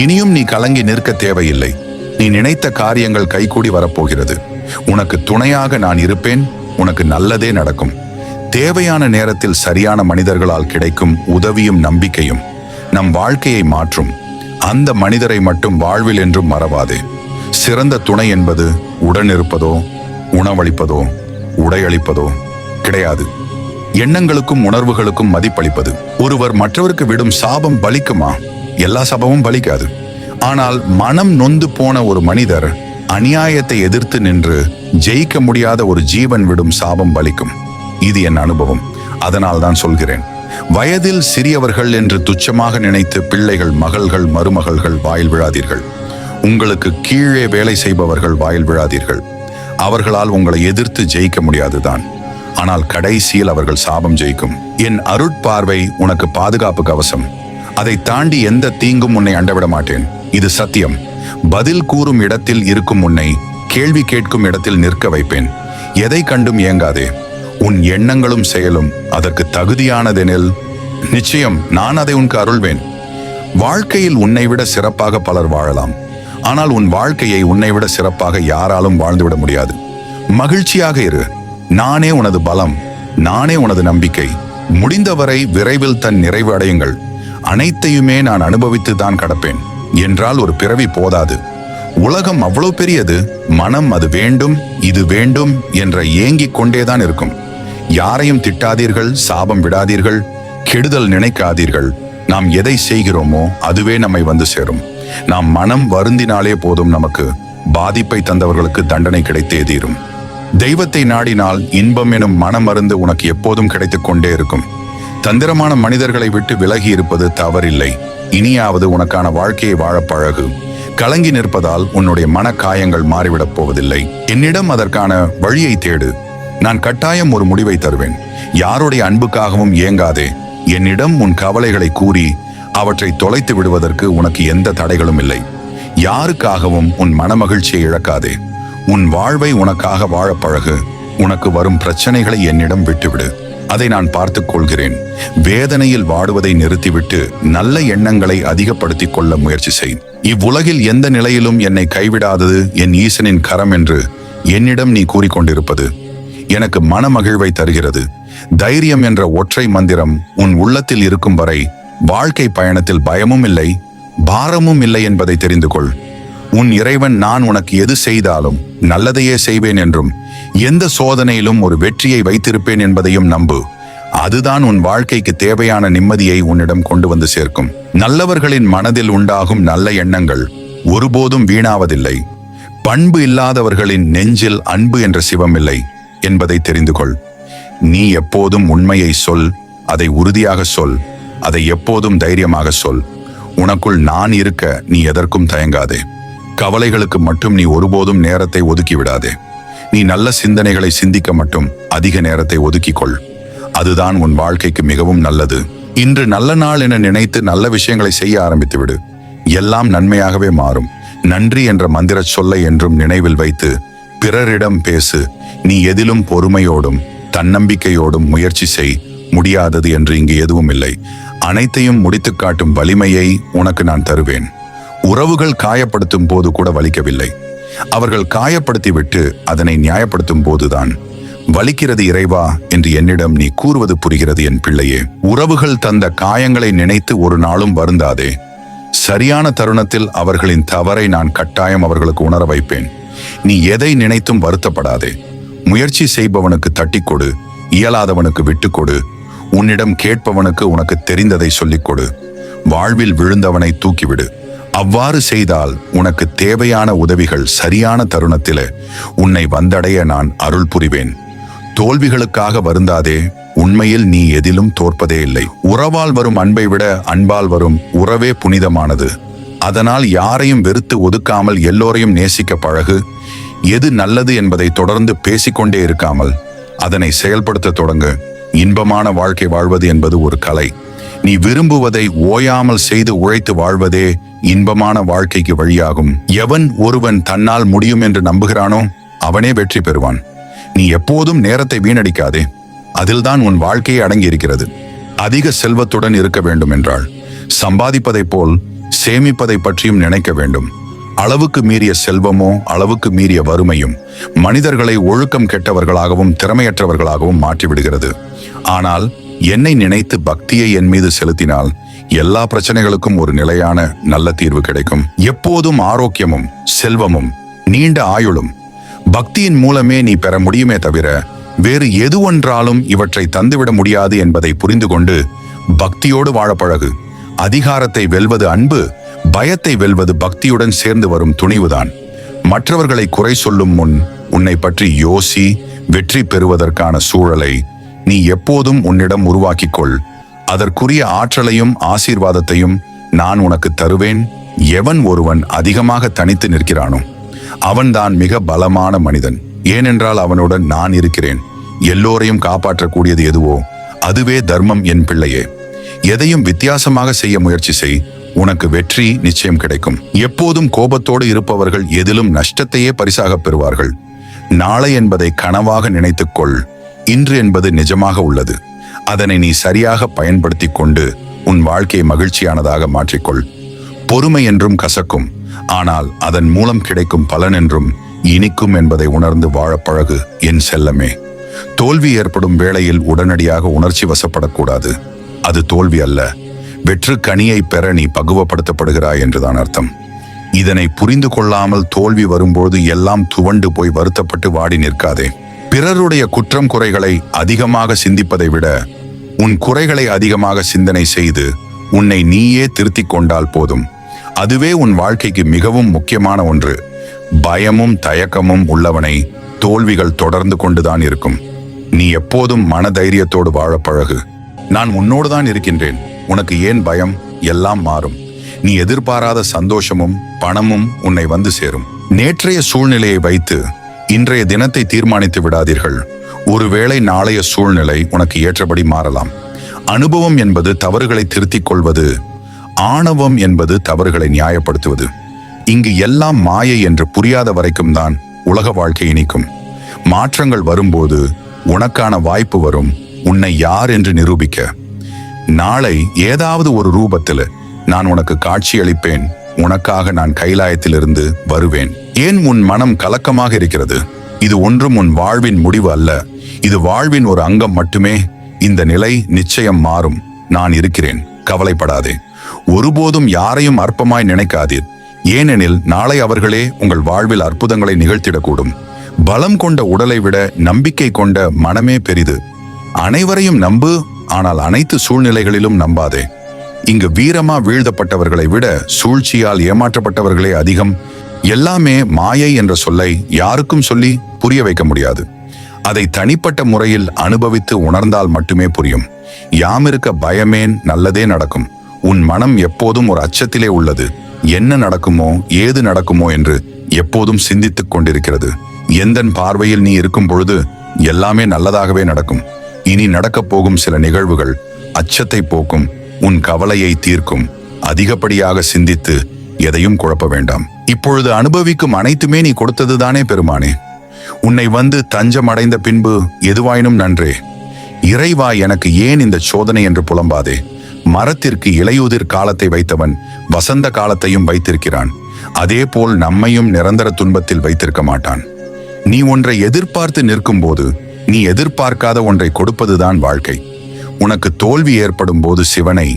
இனியும் நீ கலங்கி நிற்க தேவையில்லை. நீ நினைத்த காரியங்கள் கைகூடி வரப்போகிறது. உனக்கு துணையாக நான் இருப்பேன். உனக்கு நல்லதே நடக்கும். தேவையான நேரத்தில் சரியான மனிதர்களால் கிடைக்கும் உதவியும் நம்பிக்கையும் நம் வாழ்க்கையை மாற்றும். அந்த மனிதரை மட்டும் வாழ்வில் என்றும் மறவாதே. சிறந்த துணை என்பது உடனிருப்பதோ உணவளிப்பதோ உடையளிப்பதோ கிடையாது. எண்ணங்களுக்கும் உணர்வுகளுக்கும் மதிப்பளிப்பது. ஒருவர் மற்றவருக்கு விடும் சாபம் பலிக்குமா? எல்லா சாபமும் பலிக்காது. ஆனால் மனம் நொந்து போன ஒரு மனிதர் அநியாயத்தை எதிர்த்து நின்று ஜெயிக்க முடியாத ஒரு ஜீவன் விடும் சாபம் பலிக்கும். இது என் அனுபவம். அதனால் தான் சொல்கிறேன். வயதில் சிறியவர்கள் என்று துச்சமாக நினைத்து பிள்ளைகள், மகள்கள், மருமகள்கள் வாயில் விழாதீர்கள். உங்களுக்கு கீழே வேலை செய்பவர்கள் வாயில் விழாதீர்கள். அவர்களால் உங்களை எதிர்த்து ஜெயிக்க முடியாதுதான். ஆனால் கடைசியில் அவர்கள் சாபம் ஜெயிக்கும். என் அருட்பார்வை உனக்கு பாதுகாப்பு கவசம். அதை தாண்டி எந்த தீங்கும் உன்னை அண்டவிட மாட்டேன். இது சத்தியம். பதில் கூறும் இடத்தில் இருக்கும் உன்னை கேள்வி கேட்கும் இடத்தில் நிற்க வைப்பேன். எதை கண்டும் ஏங்காதே. உன் எண்ணங்களும் செயலும் அதற்கு தகுதியானதெனில் நிச்சயம் நான் அதை உனக்கு அருள்வேன். வாழ்க்கையில் உன்னை விட சிறப்பாக பலர் வாழலாம். ஆனால் உன் வாழ்க்கையை உன்னை விட சிறப்பாக யாராலும் வாழ்ந்துவிட முடியாது. மகிழ்ச்சியாக இரு. நானே உனது பலம், நானே உனது நம்பிக்கை. முடிந்தவரை விரைவில் தன் நிறைவு அடையுங்கள். அனைத்தையுமே நான் அனுபவித்து தான் கடப்பேன் என்றால் ஒரு பிறவி போதாது. உலகம் அவ்வளவு பெரியது. மனம் அது வேண்டும், இது வேண்டும் என்ற ஏங்கிக் கொண்டேதான் இருக்கும். யாரையும் திட்டாதீர்கள், சாபம் விடாதீர்கள், கெடுதல் நினைக்காதீர்கள். நாம் எதை செய்கிறோமோ அதுவே நம்மை வந்து சேரும். நாம் மனம் வருந்தினாலே போதும், நமக்கு பாதிப்பை தந்தவர்களுக்கு தண்டனை கிடைத்தே தீரும். தெய்வத்தை நாடினால் இன்பம் எனும் மனமருந்து உனக்கு எப்போதும் கிடைத்துக் கொண்டே இருக்கும். தந்திரமான மனிதர்களை விட்டு விலகி இருப்பது தவறில்லை. இனியாவது உனக்கான வாழ்க்கையை வாழ பழகு. கலங்கி நிற்பதால் உன்னுடைய மனக்காயங்கள் மாறிவிடப் போவதில்லை. என்னிடம் அதற்கான வழியை தேடு. நான் கட்டாயம் ஒரு முடிவை தருவேன். யாருடைய அன்புக்காகவும் ஏங்காதே. என்னிடம் உன் கவலைகளை கூறி அவற்றை தொலைத்து விடுவதற்கு உனக்கு எந்த தடைகளும் இல்லை. யாருக்காகவும் உன் மனமகிழ்ச்சியை இழக்காதே. உன் வாழ்வை உனக்காக வாழ பழகு. உனக்கு வரும் பிரச்சனைகளை என்னிடம் விட்டுவிடு. அதை நான் பார்த்துக் கொள்கிறேன். வேதனையில் வாடுவதை நிறுத்திவிட்டு நல்ல எண்ணங்களை அதிகப்படுத்திக் கொள்ள முயற்சி செய். இவ்வுலகில் எந்த நிலையிலும் என்னை கைவிடாதது என் ஈசனின் கரம் என்று என்னிடம் நீ கூறிக்கொண்டிருப்பது எனக்கு மனமகிழ்வை தருகிறது. தைரியம் என்ற ஒற்றை மந்திரம் உன் உள்ளத்தில் இருக்கும் வரை வாழ்க்கை பயணத்தில் பயமும் இல்லை, பாரமும் இல்லை என்பதை தெரிந்து கொள். உன் இறைவன் நான் உனக்கு எது செய்தாலும் நல்லதையே செய்வேன் என்றும் எந்த சோதனையிலும் ஒரு வெற்றியை வைத்திருப்பேன் என்பதையும் நம்பு. அதுதான் உன் வாழ்க்கைக்கு தேவையான நிம்மதியை உன்னிடம் கொண்டு வந்து சேர்க்கும். நல்லவர்களின் மனதில் உண்டாகும் நல்ல எண்ணங்கள் ஒருபோதும் வீணாவதில்லை. பண்பு இல்லாதவர்களின் நெஞ்சில் அன்பு என்ற சிவம் இல்லை என்பதை தெரிந்து கொள். நீ எப்போதும் உண்மையை சொல், அதை உறுதியாக சொல், அதை எப்போதும் தைரியமாக சொல். உனக்குள் நான் இருக்க நீ எதற்கும் தயங்காதே. கவலைகளுக்கு மட்டும் நீ ஒருபோதும் நேரத்தை ஒதுக்கி விடாதே. நீ நல்ல சிந்தனைகளை சிந்திக்க மட்டும் அதிக நேரத்தை ஒதுக்கிக்கொள். அதுதான் உன் வாழ்க்கைக்கு மிகவும் நல்லது. இன்று நல்ல நாள் என நினைத்து நல்ல விஷயங்களை செய்ய ஆரம்பித்து விடு. எல்லாம் நன்மையாகவே மாறும். நன்றி என்ற மந்திர சொல்லை என்றும் நினைவில் வைத்து பிறரிடம் பேசு. நீ எதிலும் பொறுமையோடும் தன்னம்பிக்கையோடும் முயற்சி செய். முடியாதது என்று இங்கு எதுவும் இல்லை. அனைத்தையும் முடித்து காட்டும் வலிமையை உனக்கு நான் தருவேன். உறவுகள் காயப்படுத்தும் போது கூட வலிக்கவில்லை. அவர்கள் காயப்படுத்திவிட்டு அதனை நியாயப்படுத்தும் போதுதான் வலிக்கிறது. இறைவா என்று என்னிடம் நீ கூறுவது புரிகிறது என் பிள்ளையே. உறவுகள் தந்த காயங்களை நினைத்து ஒரு நாளும் வருந்தாதே. சரியான தருணத்தில் அவர்களின் தவறை நான் கட்டாயம் அவர்களுக்கு உணர வைப்பேன். நீ எதை நினைத்தும் வருத்தப்படாதே. முயற்சி செய்பவனுக்கு தட்டி கொடு, இயலாதவனுக்கு விட்டுக்கொடு. உன்னிடம் கேட்பவனுக்கு உனக்கு தெரிந்ததை சொல்லிக் கொடு. வாழ்வில் விழுந்தவனை தூக்கிவிடு. அவ்வாறு செய்தால் உனக்கு தேவையான உதவிகள் சரியான தருணத்திலே உன்னை வந்தடைய நான் அருள் புரிவேன். தோல்விகளுக்காக வருந்தாதே. உண்மையில் நீ எதிலும் தோற்பதே இல்லை. உறவால் வரும் அன்பை விட அன்பால் வரும் உறவே புனிதமானது. அதனால் யாரையும் வெறுத்து ஒதுக்காமல் எல்லோரையும் நேசிக்க பழகு. எது நல்லது என்பதை தொடர்ந்து பேசிக்கொண்டே இருக்காமல் அதனை செயல்படுத்த தொடங்கு. இன்பமான வாழ்க்கை வாழ்வது என்பது ஒரு கலை. நீ விரும்புவதை ஓயாமல் செய்து உழைத்து வாழ்வதே இன்பமான வாழ்க்கைக்கு வழியாகும். எவன் ஒருவன் தன்னால் முடியும் என்று நம்புகிறானோ அவனே வெற்றி பெறுவான். நீ எப்போதும் நேரத்தை வீணடிக்காதே. அதில்தான் உன் வாழ்க்கையை அடங்கி இருக்கிறது. அதிக செல்வத்துடன் இருக்க வேண்டும் என்றால் சம்பாதிப்பதைப் போல் சேமிப்பதை பற்றியும் நினைக்க வேண்டும். அளவுக்கு மீறிய செல்வமோ அளவுக்கு மீறிய வறுமையும் மனிதர்களை ஒழுக்கம் கெட்டவர்களாகவும் திறமையற்றவர்களாகவும் மாற்றிவிடுகிறது. ஆனால் என்னை நினைத்து பக்தியை என் மீது செலுத்தினால் எல்லா பிரச்சனைகளுக்கும் ஒரு நிலையான நல்ல தீர்வு கிடைக்கும். எப்போதும் ஆரோக்கியமும் செல்வமும் நீண்ட ஆயுளும் பக்தியின் மூலமே நீ பெற முடியுமே தவிர வேறு எது ஒன்றாலும் இவற்றை தந்துவிட முடியாது என்பதை புரிந்து கொண்டு பக்தியோடு வாழ பழகு. அதிகாரத்தை வெல்வது அன்பு, பயத்தை வெல்வது பக்தியுடன் சேர்ந்து வரும் துணிவுதான். மற்றவர்களை குறை சொல்லும் முன் உன்னை பற்றி யோசி. வெற்றி பெறுவதற்கான சூழலை நீ எப்போதும் உன்னிடம் உருவாக்கிக்கொள். அதற்குரிய ஆற்றலையும் ஆசீர்வாதத்தையும் நான் உனக்கு தருவேன். எவன் ஒருவன் அதிகமாக தனித்து நிற்கிறானோ அவன்தான் மிக பலமான மனிதன். ஏனென்றால் அவனுடன் நான் இருக்கிறேன். எல்லோரையும் காப்பாற்றக்கூடியது எதுவோ அதுவே தர்மம் என் பிள்ளையே. எதையும் வித்தியாசமாக செய்ய முயற்சி செய். உனக்கு வெற்றி நிச்சயம் கிடைக்கும். எப்போதும் கோபத்தோடு இருப்பவர்கள் எதிலும் நஷ்டத்தையே பரிசாக பெறுவார்கள். நாளை என்பதை கனவாக நினைத்துக்கொள். இன்று என்பது நிஜமாக உள்ளது. அதனை நீ சரியாக பயன்படுத்தி கொண்டு உன் வாழ்க்கையை மகிழ்ச்சியானதாக மாற்றிக்கொள். பொறுமை என்றும் கசக்கும், ஆனால் அதன் மூலம் கிடைக்கும் பலன் என்றும் இனிக்கும் என்பதை உணர்ந்து வாழ பழகு என் செல்லமே. தோல்வி ஏற்படும் வேளையில் உடனடியாக உணர்ச்சி வசப்படக்கூடாது. அது தோல்வி அல்ல, வெற்று கனியை பெற நீ பக்குவப்படுத்தப்படுகிறாய் என்றுதான் அர்த்தம். இதனை புரிந்து கொள்ளாமல் தோல்வி வரும்போது எல்லாம் துவண்டு போய் வருத்தப்பட்டு வாடி நிற்காதே. பிறருடைய குற்றம் குறைகளை அதிகமாக சிந்திப்பதை விட உன் குறைகளை அதிகமாக சிந்தனை செய்து உன்னை நீயே திருத்திக் கொண்டால் போதும். அதுவே உன் வாழ்க்கைக்கு மிகவும் முக்கியமான ஒன்று. பயமும் தயக்கமும் உள்ளவனை தோல்விகள் தொடர்ந்து கொண்டுதான் இருக்கும். நீ எப்போதும் மனதைரியத்தோடு வாழ பழகு. நான் உன்னோடுதான் இருக்கின்றேன். உனக்கு ஏன் பயம்? எல்லாம் மாறும். நீ எதிர்பாராத சந்தோஷமும் பணமும் உன்னை வந்து சேரும். நேற்றைய சூழ்நிலையை வைத்து இன்றைய தினத்தை தீர்மானித்து விடாதீர்கள். ஒருவேளை நாளைய சூழ்நிலை உனக்கு ஏற்றபடி மாறலாம். அனுபவம் என்பது தவறுகளை திருத்திக் கொள்வது, ஆணவம் என்பது தவறுகளை நியாயப்படுத்துவது. இங்கு எல்லாம் மாயை என்று புரியாத வரைக்கும் தான் உலக வாழ்க்கை இனிக்கும். மாற்றங்கள் வரும்போது உனக்கான வாய்ப்பு வரும், உன்னை யார் என்று நிரூபிக்க. நாளை ஏதாவது ஒரு ரூபத்தில் நான் உனக்கு காட்சி அளிப்பேன். உனக்காக நான் கைலாயத்திலிருந்து வருவேன். ஏன் உன் மனம் கலக்கமாக இருக்கிறது? இது ஒன்றும் உன் வாழ்வின் முடிவு அல்ல. இது வாழ்வின் ஒரு அங்கம் மட்டுமே. இந்த நிலை நிச்சயம் மாறும். நான் இருக்கிறேன், கவலைப்படாதே. ஒருபோதும் யாரையும் அற்பமாய் நினைக்காதீர். ஏனெனில் நாளை அவர்களே உங்கள் வாழ்வில் அற்புதங்களை நிகழ்த்திடக்கூடும். பலம் கொண்ட உடலை விட நம்பிக்கை கொண்ட மனமே பெரிது. அனைவரையும் நம்பு, ஆனால் அனைத்து சூழ்நிலைகளிலும் நம்பாதே. இங்கு வீரமா வீழ்த்தப்பட்டவர்களை விட சூழ்ச்சியால் ஏமாற்றப்பட்டவர்களே அதிகம். எல்லாமே மாயை என்ற சொல்லை யாருக்கும் சொல்லி புரிய வைக்க முடியாது. அதை தனிப்பட்ட முறையில் அனுபவித்து உணர்ந்தால் மட்டுமே புரியும். யாமிருக்க பயமேன், நல்லதே நடக்கும். உன் மனம் எப்போதும் ஒரு அச்சத்திலே உள்ளது. என்ன நடக்குமோ ஏது நடக்குமோ என்று எப்போதும் சிந்தித்துக் கொண்டிருக்கிறது. எந்தன் பார்வையில் நீ இருக்கும் பொழுது எல்லாமே நல்லதாகவே நடக்கும். இனி நடக்கப் போகும் சில நிகழ்வுகள் அச்சத்தை போக்கும், உன் கவலையை தீர்க்கும். அதிகப்படியாக சிந்தித்து எதையும் குழப்ப வேண்டாம். இப்பொழுது அனுபவிக்கும் அனைத்துமே நீ கொடுத்ததுதானே பெருமானே. உன்னை வந்து தஞ்சம் அடைந்த பின்பு எதுவாயினும் நன்றே. இறைவா, எனக்கு ஏன் இந்த சோதனை என்று புலம்பாதே. மரத்திற்கு இலையுதிர் காலத்தை வைத்தவன் வசந்த காலத்தையும் வைத்திருக்கிறான். அதே போல் நம்மையும் நிரந்தர துன்பத்தில் வைத்திருக்க மாட்டான். நீ ஒன்றை எதிர்பார்த்து நிற்கும் போது நீ எதிர்பார்க்காத ஒன்றை கொடுப்பதுதான் வாழ்க்கை. உனக்கு தோல்வி ஏற்படும் போது சிவனை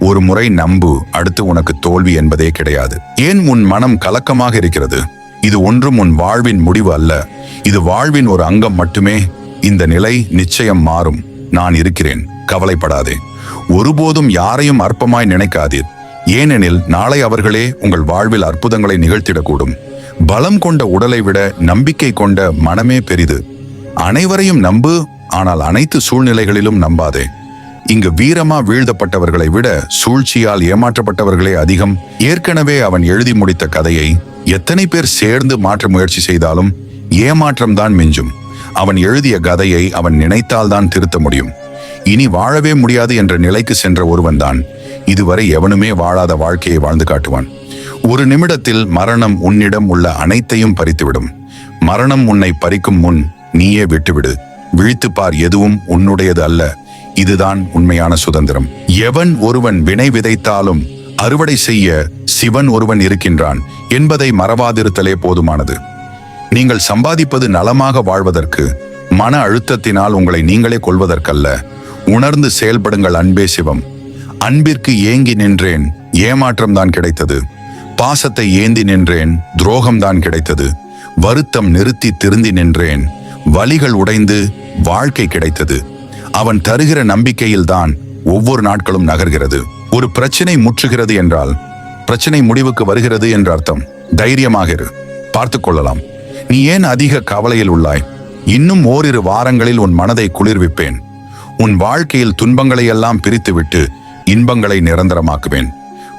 ஒரு முறை நம்பு. அடுத்து உனக்கு தோல்வி என்பதே கிடையாது. ஏன் உன் மனம் கலக்கமாக இருக்கிறது? இது ஒன்றும் உன் வாழ்வின் முடிவு அல்ல. இது வாழ்வின் ஒரு அங்கம் மட்டுமே. இந்த நிலை நிச்சயம் மாறும். நான் இருக்கிறேன், கவலைப்படாதே. ஒருபோதும் யாரையும் அற்பமாய் நினைக்காதீர். ஏனெனில் நாளை அவர்களே உங்கள் வாழ்வில் அற்புதங்களை நிகழ்த்திடக்கூடும். பலம் கொண்ட உடலை விட நம்பிக்கை கொண்ட மனமே பெரிது. அனைவரையும் நம்பு, ஆனால் அனைத்து சூழ்நிலைகளிலும் நம்பாதே. இங்கு வீரமா வீழ்த்தப்பட்டவர்களை விட சூழ்ச்சியால் ஏமாற்றப்பட்டவர்களே அதிகம். ஏற்கனவே அவன் எழுதி முடித்த கதையை எத்தனை பேர் சேர்ந்து மாற்ற முயற்சி செய்தாலும் ஏமாற்றம்தான் மிஞ்சும். அவன் எழுதிய கதையை அவன் நினைத்தால்தான் திருத்த முடியும். இனி வாழவே முடியாது என்ற நிலைக்கு சென்ற ஒருவன்தான் இதுவரை எவனுமே வாழாத வாழ்க்கையை வாழ்ந்து காட்டுவான். ஒரு நிமிடத்தில் மரணம் உன்னிடம் உள்ள அனைத்தையும் பறித்துவிடும். மரணம் உன்னை பறிக்கும் முன் நீயே விட்டுவிடு. விழித்துப்பார், எதுவும் உன்னுடையது அல்ல. இதுதான் உண்மையான சுதந்திரம். எவன் ஒருவன் வினை விதைத்தாலும் அறுவடை செய்ய சிவன் ஒருவன் இருக்கின்றான் என்பதை மறவாதிருத்தலே போதுமானது. நீங்கள் சம்பாதிப்பது நலமாக வாழ்வதற்கு, மன அழுத்தத்தினால் உங்களை நீங்களே கொள்வதற்கல்ல. உணர்ந்து செயல்படுங்கள். அன்பே சிவம். அன்பிற்கு ஏங்கி நின்றேன், ஏமாற்றம்தான் கிடைத்தது. பாசத்தை ஏந்தி நின்றேன், துரோகம்தான் கிடைத்தது. வருத்தம் நிறுத்தி திருந்தி நின்றேன், வலிகள் உடைந்து வாழ்க்கை கிடைத்தது. அவன் தருகிற நம்பிக்கையில்தான் ஒவ்வொரு நாட்களும் நகர்கிறது. ஒரு பிரச்சனை முற்றுகிறது என்றால் பிரச்சனை முடிவுக்கு வருகிறது என்ற அர்த்தம். தைரியமாக இரு, பார்த்து கொள்ளலாம். நீ ஏன் அதிக கவலையில் உள்ளாய்? இன்னும் ஓரிரு வாரங்களில் உன் மனதை குளிர்விப்பேன். உன் வாழ்க்கையில் துன்பங்களை எல்லாம் பிரித்துவிட்டு இன்பங்களை நிரந்தரமாக்குவேன்.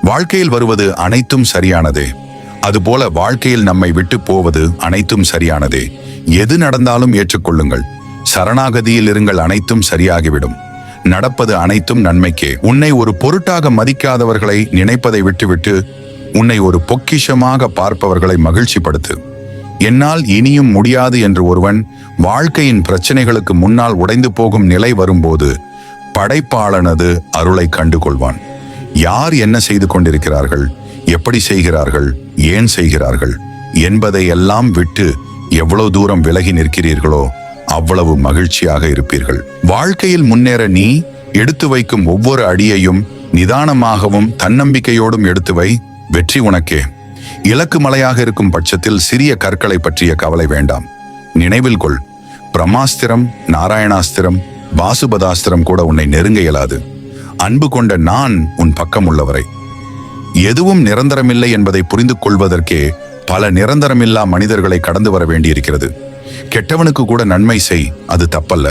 வாழ்க்கையில் வருவது அனைத்தும் சரியானதே. அதுபோல வாழ்க்கையில் நம்மை விட்டு போவது அனைத்தும் சரியானதே. எது நடந்தாலும் ஏற்றுக்கொள்ளுங்கள். சரணாகதியில் இருங்கள், அனைத்தும் சரியாகிவிடும். நடப்பது அனைத்தும் நன்மைக்கே. உன்னை ஒரு பொருட்டாக மதிக்காதவர்களை நினைப்பதை விட்டுவிட்டு உன்னை ஒரு பொக்கிஷமாக பார்ப்பவர்களை மகிழ்ச்சிப்படுத்து. என்னால் இனியும் முடியாது என்று ஒருவன் வாழ்க்கையின் பிரச்சனைகளுக்கு முன்னால் உடைந்து போகும் நிலை வரும்போது படைப்பாளனது அருளை கண்டுகொள்வான். யார் என்ன செய்து கொண்டிருக்கிறார்கள், எப்படி செய்கிறார்கள், ஏன் செய்கிறார்கள் என்பதை எல்லாம் விட்டு எவ்வளவு தூரம் விலகி நிற்கிறீர்களோ அவ்வளவு மகிழ்ச்சியாக இருப்பீர்கள். வாழ்க்கையில் முன்னேற நீ எடுத்து வைக்கும் ஒவ்வொரு அடியையும் நிதானமாகவும் தன்னம்பிக்கையோடும் எடுத்து வை. வெற்றி உனக்கே. இலக்கு மலையாக இருக்கும் பட்சத்தில் சிறிய கற்களை பற்றிய கவலை வேண்டாம். நினைவில் கொள், பிரம்மாஸ்திரம், நாராயணாஸ்திரம், வாசுபதாஸ்திரம் கூட உன்னை நெருங்க இயலாது. அன்பு கொண்ட நான் உன் பக்கம் உள்ளவரை. எதுவும் நிரந்தரமில்லை என்பதை புரிந்து கொள்வதற்கே பல நிரந்தரமில்லா மனிதர்களை கடந்து வர வேண்டியிருக்கிறது. கெட்டவனுக்கு கூட நன்மை செய், அது தப்பல்ல.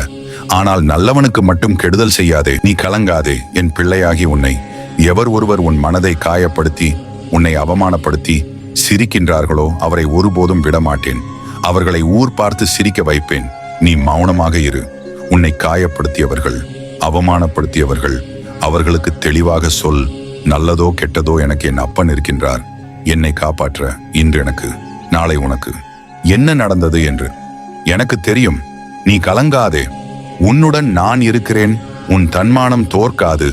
ஆனால் நல்லவனுக்கு மட்டும் கெடுதல் செய்யாதே. நீ கலங்காதே. என் பிள்ளையாகி உன்னை எவர் ஒருவர் உன் மனதை காயப்படுத்தி உன்னை அவமானப்படுத்தி சிரிக்கின்றார்களோ அவரை ஒருபோதும் விடமாட்டேன். அவர்களை ஊர் பார்த்து சிரிக்க வைப்பேன். நீ மௌனமாக இரு. உன்னை காயப்படுத்தியவர்கள், அவமானப்படுத்தியவர்கள், அவர்களுக்கு தெளிவாக சொல், நல்லதோ கெட்டதோ எனக்கு என் அப்பன் இருக்கின்றார். என்னை காப்பாற்ற இன்று எனக்கு, நாளை உனக்கு என்ன நடந்தது என்று எனக்கு தெரியும். நீ கலங்காதே. உன்னுடன் நான் இருக்கிறேன். உன் தன்மானம் தோற்காது.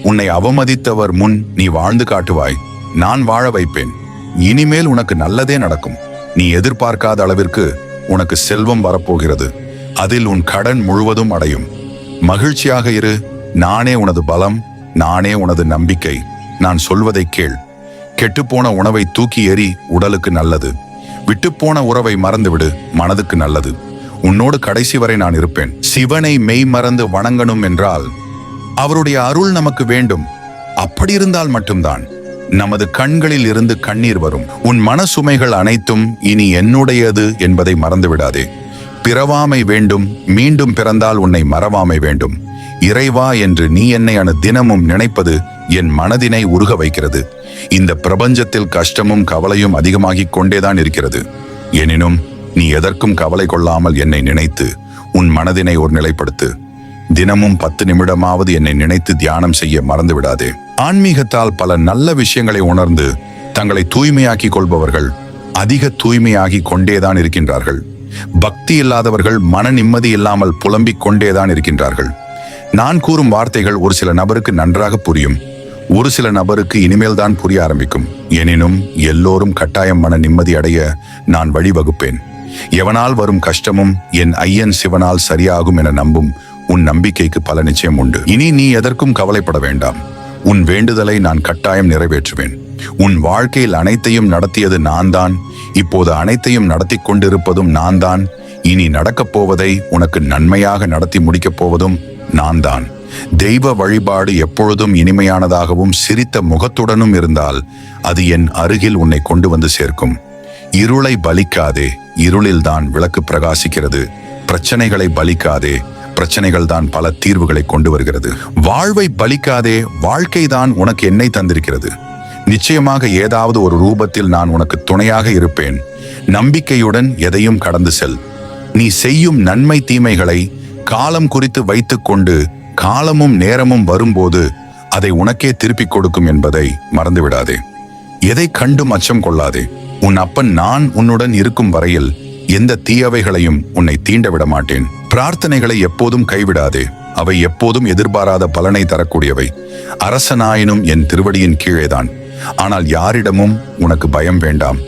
உன்னை அவமதித்தவர் முன் நீ வாழ்ந்து காட்டுவாய். நான் வாழ வைப்பேன். இனிமேல் உனக்கு நல்லதே நடக்கும். நீ எதிர்பார்க்காத அளவிற்கு உனக்கு செல்வம் வரப்போகிறது. அதில் உன் கடன் முழுவதும் அடையும். மகிழ்ச்சியாக இரு. நானே உனது பலம், நானே உனது நம்பிக்கை. நான் சொல்வதை கேள். கெட்டுப்போன உணவை தூக்கி எறி, உடலுக்கு நல்லது. விட்டுப்போன உறவை மறந்துவிடு, மனதுக்கு நல்லது. உன்னோடு கடைசி வரை நான் இருப்பேன். சிவனை மெய் மறந்து வணங்கணும் என்றால் அவருடைய அருள் நமக்கு வேண்டும். அப்படி இருந்தால் மட்டும்தான் நமது கண்களில் இருந்து கண்ணீர் வரும். உன் மனசுமைகள் அனைத்தும் இனி என்னுடையது என்பதை மறந்துவிடாதே. பிறவாமை வேண்டும். மீண்டும் பிறந்தால் உன்னை மறவாமை வேண்டும். இறைவா என்று நீ என்னை தினமும் நினைப்பது என் மனதினை உருக வைக்கிறது. இந்த பிரபஞ்சத்தில் கஷ்டமும் கவலையும் அதிகமாகிக் கொண்டேதான் இருக்கிறது. எனினும் நீ எதற்கும் கவலை கொள்ளாமல் என்னை நினைத்து உன் மனதினை ஒரு நிலைப்படுத்து. தினமும் 10 நிமிடமாவது என்னை நினைத்து தியானம் செய்ய மறந்து விடாதே. ஆன்மீகத்தால் பல நல்ல விஷயங்களை உணர்ந்து தங்களை தூய்மையாக்கி கொள்பவர்கள் அதிக தூய்மையாகி கொண்டேதான் இருக்கின்றார்கள். பக்தி இல்லாதவர்கள் மன நிம்மதி இல்லாமல் புலம்பிக் கொண்டேதான் இருக்கின்றார்கள். நான் கூறும் வார்த்தைகள் ஒரு சில நபருக்கு நன்றாக புரியும், ஒரு சில நபருக்கு இனிமேல் தான் புரிய ஆரம்பிக்கும். எனினும் எல்லோரும் கட்டாயம் மன நிம்மதி அடைய நான் வழிவகுப்பேன். எவனால் வரும் கஷ்டமும் என் ஐயன் சிவனால் சரியாகும் என நம்பும் உன் நம்பிக்கைக்கு பல நிச்சயம் உண்டு. இனி நீ எதற்கும் கவலைப்பட வேண்டாம். உன் வேண்டுதலை நான் கட்டாயம் நிறைவேற்றுவேன். உன் வாழ்க்கையில் அனைத்தையும் நடத்தியது நான் தான். இப்போது அனைத்தையும் நடத்தி கொண்டிருப்பதும் நான் தான். இனி நடக்கப் போவதை உனக்கு நன்மையாக நடத்தி முடிக்கப் போவதும் நான் தான். தெய்வ வழிபாடு எப்பொழுதும் இனிமையானதாகவும் சிரித்த முகத்துடனும் இருந்தால் அது என் அருகில் உன்னை கொண்டு வந்து சேர்க்கும். இருளை பலிக்காதே. இருளில்தான் விளக்கு பிரகாசிக்கிறது. பிரச்சனைகளை பலிக்காதே. பிரச்சனைகள் தான் பல தீர்வுகளை கொண்டு வருகிறது. வாழ்வை பலிக்காதே. வாழ்க்கை தான் உனக்கு என்னை தந்திருக்கிறது. நிச்சயமாக ஏதாவது ஒரு ரூபத்தில் நான் உனக்கு துணையாக இருப்பேன். நம்பிக்கையுடன் எதையும் கடந்து செல். நீ செய்யும் நன்மை தீமைகளை காலம் குறித்து வைத்துக் கொண்டு காலமும் நேரமும் வரும்போது அதை உனக்கே திருப்பிக் கொடுக்கும் என்பதை மறந்துவிடாதே. எதை கண்டும் அச்சம் கொள்ளாதே. உன் அப்பன் நான் உன்னுடன் இருக்கும் வரையில் எந்த தீயவைகளையும் உன்னை தீண்ட விட மாட்டேன். பிரார்த்தனைகளை எப்போதும் கைவிடாதே. அவை எப்போதும் எதிர்பாராத பலனை தரக்கூடியவை. அரசனாயினும் என் திருவடியின் கீழேதான். ஆனால் யாரிடமும் உனக்கு பயம் வேண்டாம்.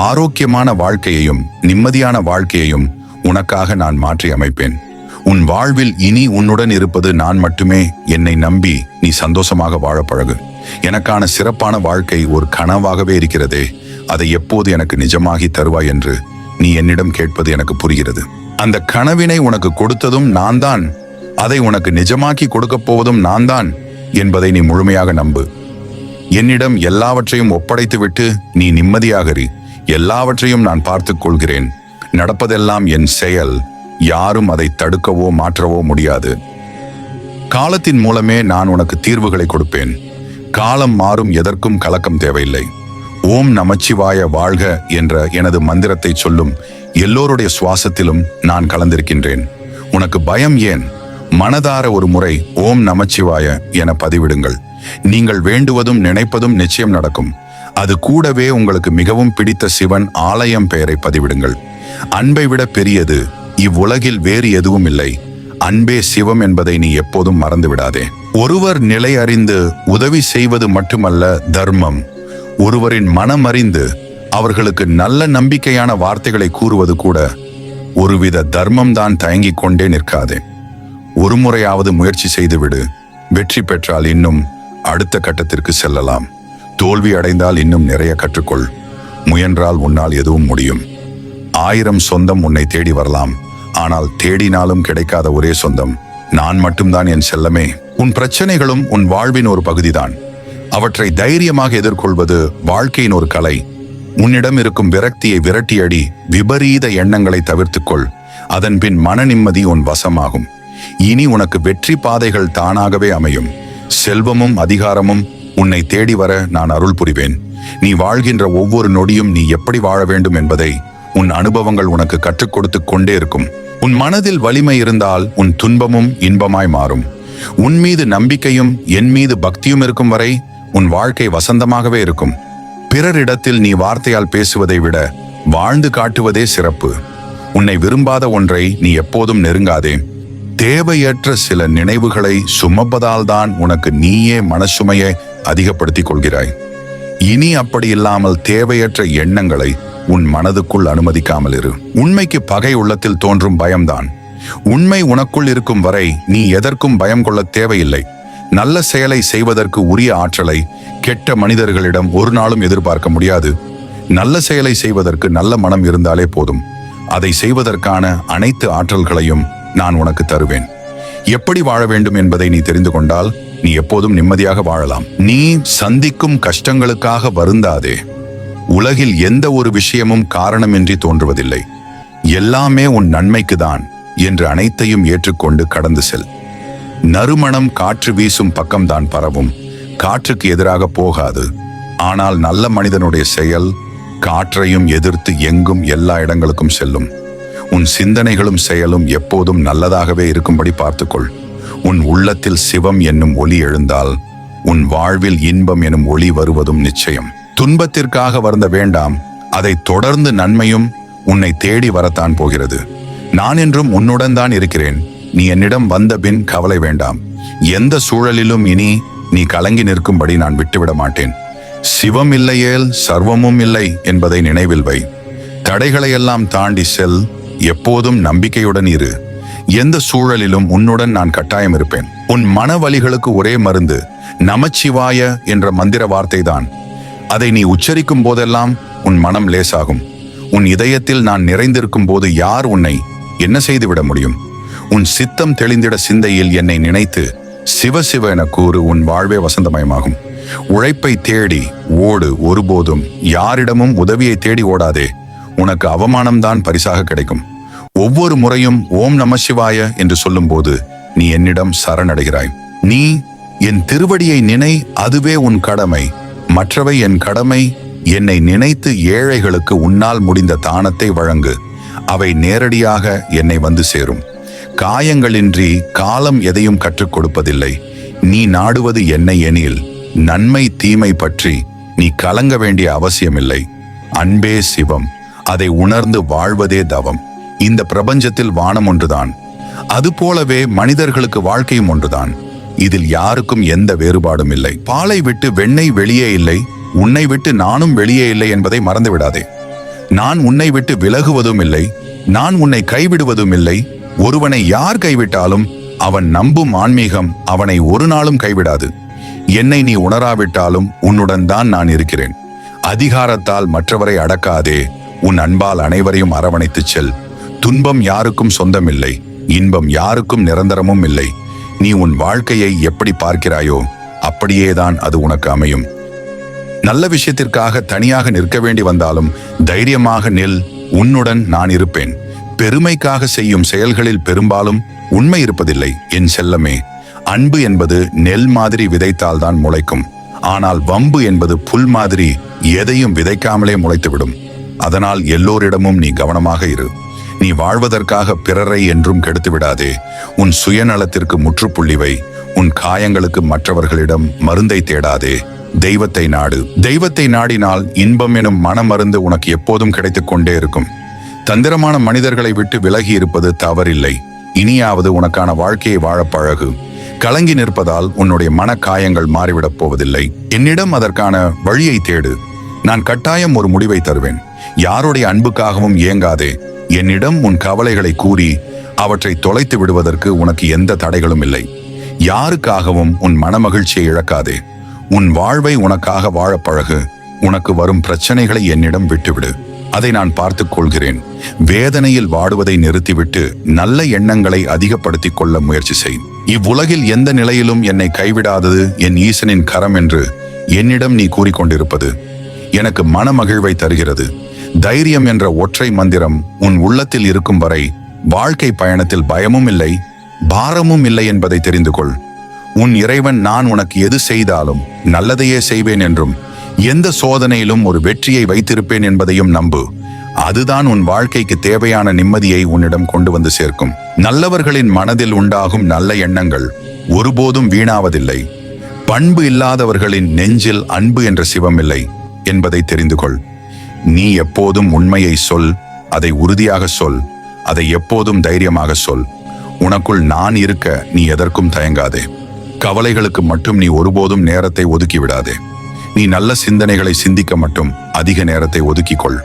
ஆரோக்கியமான வாழ்க்கையையும் நிம்மதியான வாழ்க்கையையும் உனக்காக நான் மாற்றி அமைப்பேன். உன் வாழ்வில் இனி உன்னுடன் இருப்பது நான் மட்டுமே. என்னை நம்பி நீ சந்தோஷமாக வாழ பழகு. எனக்கான சிறப்பான வாழ்க்கை ஒரு கனவாகவே இருக்கிறதே, அதை எப்போது எனக்கு நிஜமாகி தருவாய் என்று நீ என்னிடம் கேட்பது எனக்கு புரிகிறது. அந்த கனவினை உனக்கு கொடுத்ததும் நான் தான். அதை உனக்கு நிஜமாக்கி கொடுக்கப் போவதும் நான் தான் என்பதை நீ முழுமையாக நம்பு. என்னிடம் எல்லாவற்றையும் ஒப்படைத்துவிட்டு நீ நிம்மதியாக இரு. எல்லாவற்றையும் நான் பார்த்துக் கொள்கிறேன். நடப்பதெல்லாம் என் செயல். யாரும் அதை தடுக்கவோ மாற்றவோ முடியாது. காலத்தின் மூலமே நான் உனக்கு தீர்வுகளை கொடுப்பேன். காலம் மாறும், எதற்கும் கலக்கம் தேவையில்லை. ஓம் நமச்சிவாய வாழ்க என்ற எனது மந்திரத்தை சொல்லும் எல்லோருடைய சுவாசத்திலும் நான் கலந்திருக்கின்றேன். உனக்கு பயம் ஏன்? மனதார ஒரு முறை ஓம் நமச்சிவாய என பதிவிடுங்கள். நீங்கள் வேண்டுவதும் நினைப்பதும் நிச்சயம் நடக்கும். அது கூடவே உங்களுக்கு மிகவும் பிடித்த சிவன் ஆலயம் பெயரை பதிவிடுங்கள். அன்பை விட பெரியது இவ்வுலகில் வேறு எதுவும் இல்லை. அன்பே சிவம் என்பதை நீ எப்போதும் மறந்து விடாதே. ஒருவர் நிலை அறிந்து உதவி செய்வது மட்டுமல்ல தர்மம். ஒருவரின் மனம் அறிந்து அவர்களுக்கு நல்ல நம்பிக்கையான வார்த்தைகளை கூறுவது கூட ஒருவித தர்மம் தான். தயங்கிக் கொண்டே நிற்காதே. ஒரு முறையாவது முயற்சி செய்துவிடு. வெற்றி பெற்றால் இன்னும் அடுத்த கட்டத்திற்கு செல்லலாம். தோல்வி அடைந்தால் இன்னும் நிறைய கற்றுக்கொள். முயன்றால் உன்னால் எதுவும் முடியும். 1000 சொந்தம் உன்னை தேடி வரலாம். ஆனால் தேடினாலும் கிடைக்காத ஒரே சொந்தம் நான் மட்டும்தான் என் செல்லமே. உன் பிரச்சனைகளும் உன் வாழ்வின் ஒரு பகுதிதான். அவற்றை தைரியமாக எதிர்கொள்வது வாழ்க்கையின் ஒரு கலை. உன்னிடம் இருக்கும் விரக்தியை விரட்டியடி. விபரீத எண்ணங்களை தவிர்த்துக்கொள். அதன்பின் மன நிம்மதி உன் வசமாகும். இனி உனக்கு வெற்றி பாதைகள் தானாகவே அமையும். செல்வமும் அதிகாரமும் உன்னை தேடி வர நான் அருள் புரிவேன். நீ வாழ்கின்ற ஒவ்வொரு நொடியும் நீ எப்படி வாழ வேண்டும் என்பதை உன் அனுபவங்கள் உனக்கு கற்றுக் கொடுத்து கொண்டே இருக்கும். உன் மனதில் வலிமை இருந்தால் உன் துன்பமும் இன்பமாய் மாறும். உன் மீது நம்பிக்கையும் என் மீது பக்தியும் இருக்கும் வரை உன் வாழ்க்கை வசந்தமாகவே இருக்கும். பிறரிடத்தில் நீ வார்த்தையால் பேசுவதை விட வாழ்ந்து காட்டுவதே சிறப்பு. உன்னை விரும்பாத ஒன்றை நீ எப்போதும் நெருங்காதே. தேவையற்ற சில நினைவுகளை சுமப்பதால் தான் உனக்கு நீயே மனசுமையை அதிகப்படுத்திக் கொள்கிறாய். இனி அப்படி இல்லாமல் தேவையற்ற எண்ணங்களை உன் மனதுக்குள் அனுமதிக்காமல் இரு. உண்மைக்கு பகை உள்ளத்தில் தோன்றும் பயம்தான். உண்மை உனக்குள் இருக்கும் வரை நீ எதற்கும் பயம் கொள்ள தேவையில்லை. நல்ல செயலை செய்வதற்கு உரிய ஆற்றலை கெட்ட மனிதர்களிடம் ஒரு நாளும் எதிர்பார்க்க முடியாது. நல்ல செயலை செய்வதற்கு நல்ல மனம் இருந்தாலே போதும். அதை செய்வதற்கான அனைத்து ஆற்றல்களையும் நான் உனக்கு தருவேன். எப்படி வாழ வேண்டும் என்பதை நீ தெரிந்து கொண்டால் நீ எப்போதும் நிம்மதியாக வாழலாம். நீ சந்திக்கும் கஷ்டங்களுக்காக வருந்தாதே. உலகில் எந்த ஒரு விஷயமும் காரணமின்றி தோன்றுவதில்லை. எல்லாமே உன் நன்மைக்குதான் என்று அனைத்தையும் ஏற்றுக்கொண்டு கடந்து செல். நறுமணம் காற்று வீசும் பக்கம்தான் பரவும், காற்றுக்கு எதிராக போகாது. ஆனால் நல்ல மனிதனுடைய செயல் காற்றையும் எதிர்த்து எங்கும் எல்லா இடங்களுக்கும் செல்லும். உன் சிந்தனைகளும் செயலும் எப்போதும் நல்லதாகவே இருக்கும்படி பார்த்துக்கொள். உன் உள்ளத்தில் சிவம் என்னும் ஒளி எழுந்தால் உன் வாழ்வில் இன்பம் எனும் ஒளி வருவதும் நிச்சயம். துன்பத்திற்காக வருந்த வேண்டாம். அதை தொடர்ந்து நன்மையும் உன்னை தேடி வரத்தான் போகிறது. நான் என்றும் உன்னுடன் தான் இருக்கிறேன். நீ என்னிடம் வந்த பின் கவலை வேண்டாம். எந்த சூழலிலும் இனி நீ கலங்கி நிற்கும்படி நான் விட்டுவிட மாட்டேன். சிவம் இல்லையேல் சர்வமும் இல்லை என்பதை நினைவில் வை. தடைகளையெல்லாம் தாண்டி செல். எப்போதும் நம்பிக்கையுடன் இரு. எந்த சூழலிலும் உன்னுடன் நான் கட்டாயம் இருப்பேன். உன் மன வலிகளுக்கு ஒரே மருந்து நமச்சிவாய என்ற மந்திர வார்த்தை தான். அதை நீ உச்சரிக்கும் போதெல்லாம் உன் மனம் லேசாகும். உன் இதயத்தில் நான் நிறைந்திருக்கும் போது யார் உன்னை என்ன செய்துவிட முடியும்? உன் சித்தம் தெளிந்திட சிந்தையில் என்னை நினைத்து சிவ சிவ என கூறு. உன் வாழ்வே வசந்தமயமாகும். உழைப்பை தேடி ஓடு. ஒருபோதும் யாரிடமும் உதவியை தேடி ஓடாதே. உனக்கு அவமானம்தான் பரிசாக கிடைக்கும். ஒவ்வொரு முறையும் ஓம் நம சிவாய என்று சொல்லும் போது நீ என்னிடம் சரணடைகிறாய். நீ என் திருவடியை நினை, அதுவே உன் கடமை. மற்றவை என் கடமை. என்னை நினைத்து ஏழைகளுக்கு உன்னால் முடிந்த தானத்தை வழங்கு. அவை நேரடியாக என்னை வந்து சேரும். காயங்களின்றி காலம் எதையும் கற்றுக் கொடுப்பதில்லை. நீ நாடுவது என்னை எனில் நன்மை தீமை பற்றி நீ கலங்க வேண்டிய அவசியமில்லை. அன்பே சிவம். அதை உணர்ந்து வாழ்வதே தவம். இந்த பிரபஞ்சத்தில் வானம் ஒன்றுதான். அதுபோலவே மனிதர்களுக்கு வாழ்க்கையும் ஒன்றுதான். இதில் யாருக்கும் எந்த வேறுபாடும் இல்லை. பாலை விட்டு வெண்ணெய் வெளியே இல்லை, உன்னை விட்டு நானும் வெளியே இல்லை என்பதை மறந்துவிடாதே. நான் உன்னை விட்டு விலகுவதும் இல்லை, நான் உன்னை கைவிடுவதும் இல்லை. ஒருவனை யார் கைவிட்டாலும் அவன் நம்பும் ஆன்மீகம் அவனை ஒரு நாளும் கைவிடாது. என்னை நீ உணராவிட்டாலும் உன்னுடன் தான் நான் இருக்கிறேன். அதிகாரத்தால் மற்றவரை அடக்காதே. உன் அன்பால் அனைவரையும் அரவணைத்துச் செல். துன்பம் யாருக்கும் சொந்தமில்லை, இன்பம் யாருக்கும் நிரந்தரமும் இல்லை. நீ உன் வாழ்க்கையை எப்படி பார்க்கிறாயோ அப்படியேதான் அது உனக்கு அமையும். நல்ல விஷயத்திற்காக தனியாக நிற்க வேண்டி வந்தாலும் தைரியமாக நில். உன்னுடன் நான் இருப்பேன். பெருமைக்காக செய்யும் செயல்களில் பெரும்பாலும் உண்மை இருப்பதில்லை என் செல்லமே. அன்பு என்பது நெல் மாதிரி விதைத்தால்தான் முளைக்கும். ஆனால் வம்பு என்பது புல் மாதிரி எதையும் விதைக்காமலே முளைத்துவிடும். அதனால் எல்லோரிடமும் நீ கவனமாக இரு. நீ வாழ்வதற்காக பிறரை என்றும் கெடுத்து விடாதே. உன் சுயநலத்திற்கு முற்றுப்புள்ளி வை. உன் காயங்களுக்கு மற்றவர்களிடம் மருந்தை தேடாதே. தெய்வத்தை நாடு. தெய்வத்தை நாடினால் இன்பம் எனும் மனமருந்து உனக்கு எப்போதும் கிடைத்துக் கொண்டே இருக்கும். தந்திரமான மனிதர்களை விட்டு விலகி இருப்பது தவறில்லை. இனியாவது உனக்கான வாழ்க்கையை வாழ பழகு. கலங்கி நிற்பதால் உன்னுடைய மன காயங்கள் மாறிவிடப் போவதில்லை. என்னிடம் அதற்கான வழியை தேடு. நான் கட்டாயம் ஒரு முடிவை தருவேன். யாருடைய அன்புக்காகவும் ஏங்காதே. என்னிடம் உன் கவலைகளை கூறி அவற்றை தொலைத்து விடுவதற்கு உனக்கு எந்த தடைகளும் இல்லை. யாருக்காகவும் உன் மனமகிழ்ச்சியை இழக்காதே. உன் வாழ்வை உனக்காக வாழ பழகு. உனக்கு வரும் பிரச்சனைகளை என்னிடம் விட்டுவிடு. அதை நான் பார்த்துக் கொள்கிறேன். வேதனையில் வாடுவதை நிறுத்திவிட்டு நல்ல எண்ணங்களை அதிகப்படுத்திக் கொள்ள முயற்சி செய். இவ்வுலகில் எந்த நிலையிலும் என்னை கைவிடாதது என் ஈசனின் கரம் என்று என்னிடம் நீ கூறிக்கொண்டிருப்பது எனக்கு மனமகிழ்வை தருகிறது. தைரியம் என்ற ஒற்றை மந்திரம் உன் உள்ளத்தில் இருக்கும் வரை வாழ்க்கை பயணத்தில் பயமும் இல்லை, பாரமும் இல்லை என்பதை தெரிந்து கொள். உன் இறைவன் நான் உனக்கு எது செய்தாலும் நல்லதையே செய்வேன் என்றும் எந்த சோதனையிலும் ஒரு வெற்றியை வைத்திருப்பேன் என்பதையும் நம்பு. அதுதான் உன் வாழ்க்கைக்கு தேவையான நிம்மதியை உன்னிடம் கொண்டு வந்து சேர்க்கும். நல்லவர்களின் மனதில் உண்டாகும் நல்ல எண்ணங்கள் ஒருபோதும் வீணாவதில்லை. பண்பு இல்லாதவர்களின் நெஞ்சில் அன்பு என்ற சிவம் இல்லை என்பதை தெரிந்து கொள். நீ எப்போதும் உண்மையை சொல், அதை உறுதியாக சொல், அதை எப்போதும் தைரியமாக சொல். உனக்குள் நான் இருக்க நீ எதற்கும் தயங்காதே. கவலைகளுக்கு மட்டும் நீ ஒருபோதும் நேரத்தை ஒதுக்கி விடாதே. நீ நல்ல சிந்தனைகளை சிந்திக்க மட்டும் அதிக நேரத்தை ஒதுக்கிக்கொள்.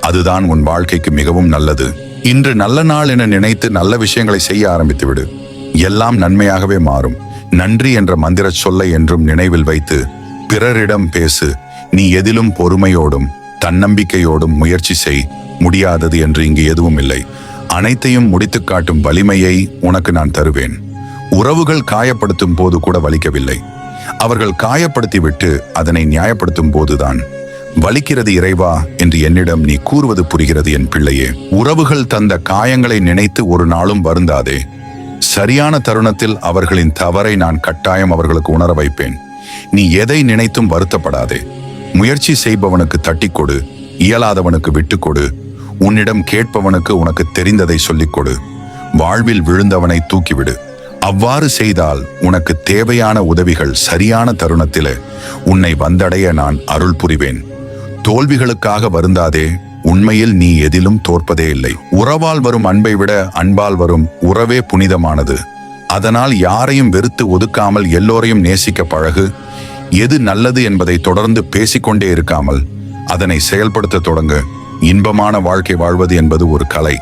அதுதான் உன் வாழ்க்கைக்கு மிகவும் நல்லது. இன்று நல்ல நாள் என நினைத்து நல்ல விஷயங்களை செய்ய ஆரம்பித்து விடு. எல்லாம் நன்மையாகவே மாறும். நன்றி என்ற மந்திர சொல்லை என்றும் நினைவில் வைத்து பிறரிடம் பேசு. நீ எதிலும் பொறுமையோடும் தன்னம்பிக்கையோடும் முயற்சி செய். முடியாதது என்று இங்கு எதுவும் இல்லை. அனைத்தையும் முடித்து காட்டும் வலிமையை உனக்கு நான் தருவேன். உறவுகள் காயப்படுத்தும் போது கூட வலிக்கவில்லை. அவர்கள் காயப்படுத்திவிட்டு அதனை நியாயப்படுத்தும் போதுதான் வலிக்கிறது. இறைவா என்று என்னிடம் நீ கூறுவது புரிகிறது என் பிள்ளையே. உறவுகள் தந்த காயங்களை நினைத்து ஒரு நாளும் வருந்தாதே. சரியான தருணத்தில் அவர்களின் தவறை நான் கட்டாயம் அவர்களுக்கு உணர வைப்பேன். நீ எதை நினைத்தும் வருத்தப்படாதே. முயற்சி செய்பவனுக்கு தட்டிக் கொடு, இயலாதவனுக்கு விட்டுக்கொடு. உன்னிடம் கேட்பவனுக்கு உனக்கு தெரிந்ததை சொல்லிக் கொடு. வாழ்வில் விழுந்தவனை தூக்கிவிடு. அவ்வாறு செய்தால் உனக்கு தேவையான உதவிகள் சரியான தருணத்திலே உன்னை வந்தடைய நான் அருள் புரிவேன். தோல்விகளுக்காக வருந்தாதே. உண்மையில் நீ எதிலும் தோற்பதே இல்லை. உறவால் வரும் அன்பை விட அன்பால் வரும் உறவே புனிதமானது. அதனால் யாரையும் வெறுத்து ஒதுக்காமல் எல்லோரையும் நேசிக்க பழகு. எது நல்லது என்பதை தொடர்ந்து பேசிக்கொண்டே இருக்காமல் அதனை செயல்படுத்த தொடங்கு. இன்பமான வாழ்க்கை வாழ்வது என்பது ஒரு கலை.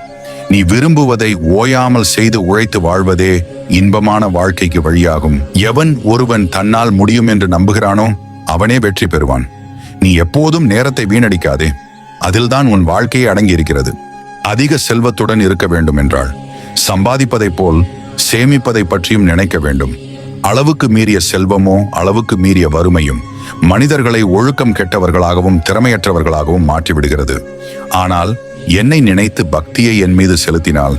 நீ விரும்புவதை ஓயாமல் செய்து உழைத்து வாழ்வதே இன்பமான வாழ்க்கைக்கு வழியாகும். எவன் ஒருவன் தன்னால் முடியும் என்று நம்புகிறானோ அவனே வெற்றி பெறுவான். நீ எப்போதும் நேரத்தை வீணடிக்காதே. அதில்தான் உன் வாழ்க்கையை அடங்கியிருக்கிறது. அதிக செல்வத்துடன் இருக்க வேண்டும் என்றால் சம்பாதிப்பதைப் போல் சேமிப்பதை பற்றியும் நினைக்க வேண்டும். அளவுக்கு மீறிய செல்வமோ அளவுக்கு மீறிய வறுமையும் மனிதர்களை ஒழுக்கம் கெட்டவர்களாகவும் திறமையற்றவர்களாகவும் மாற்றிவிடுகிறது. ஆனால் என்னை நினைத்து பக்தியை என் மீது செலுத்தினால்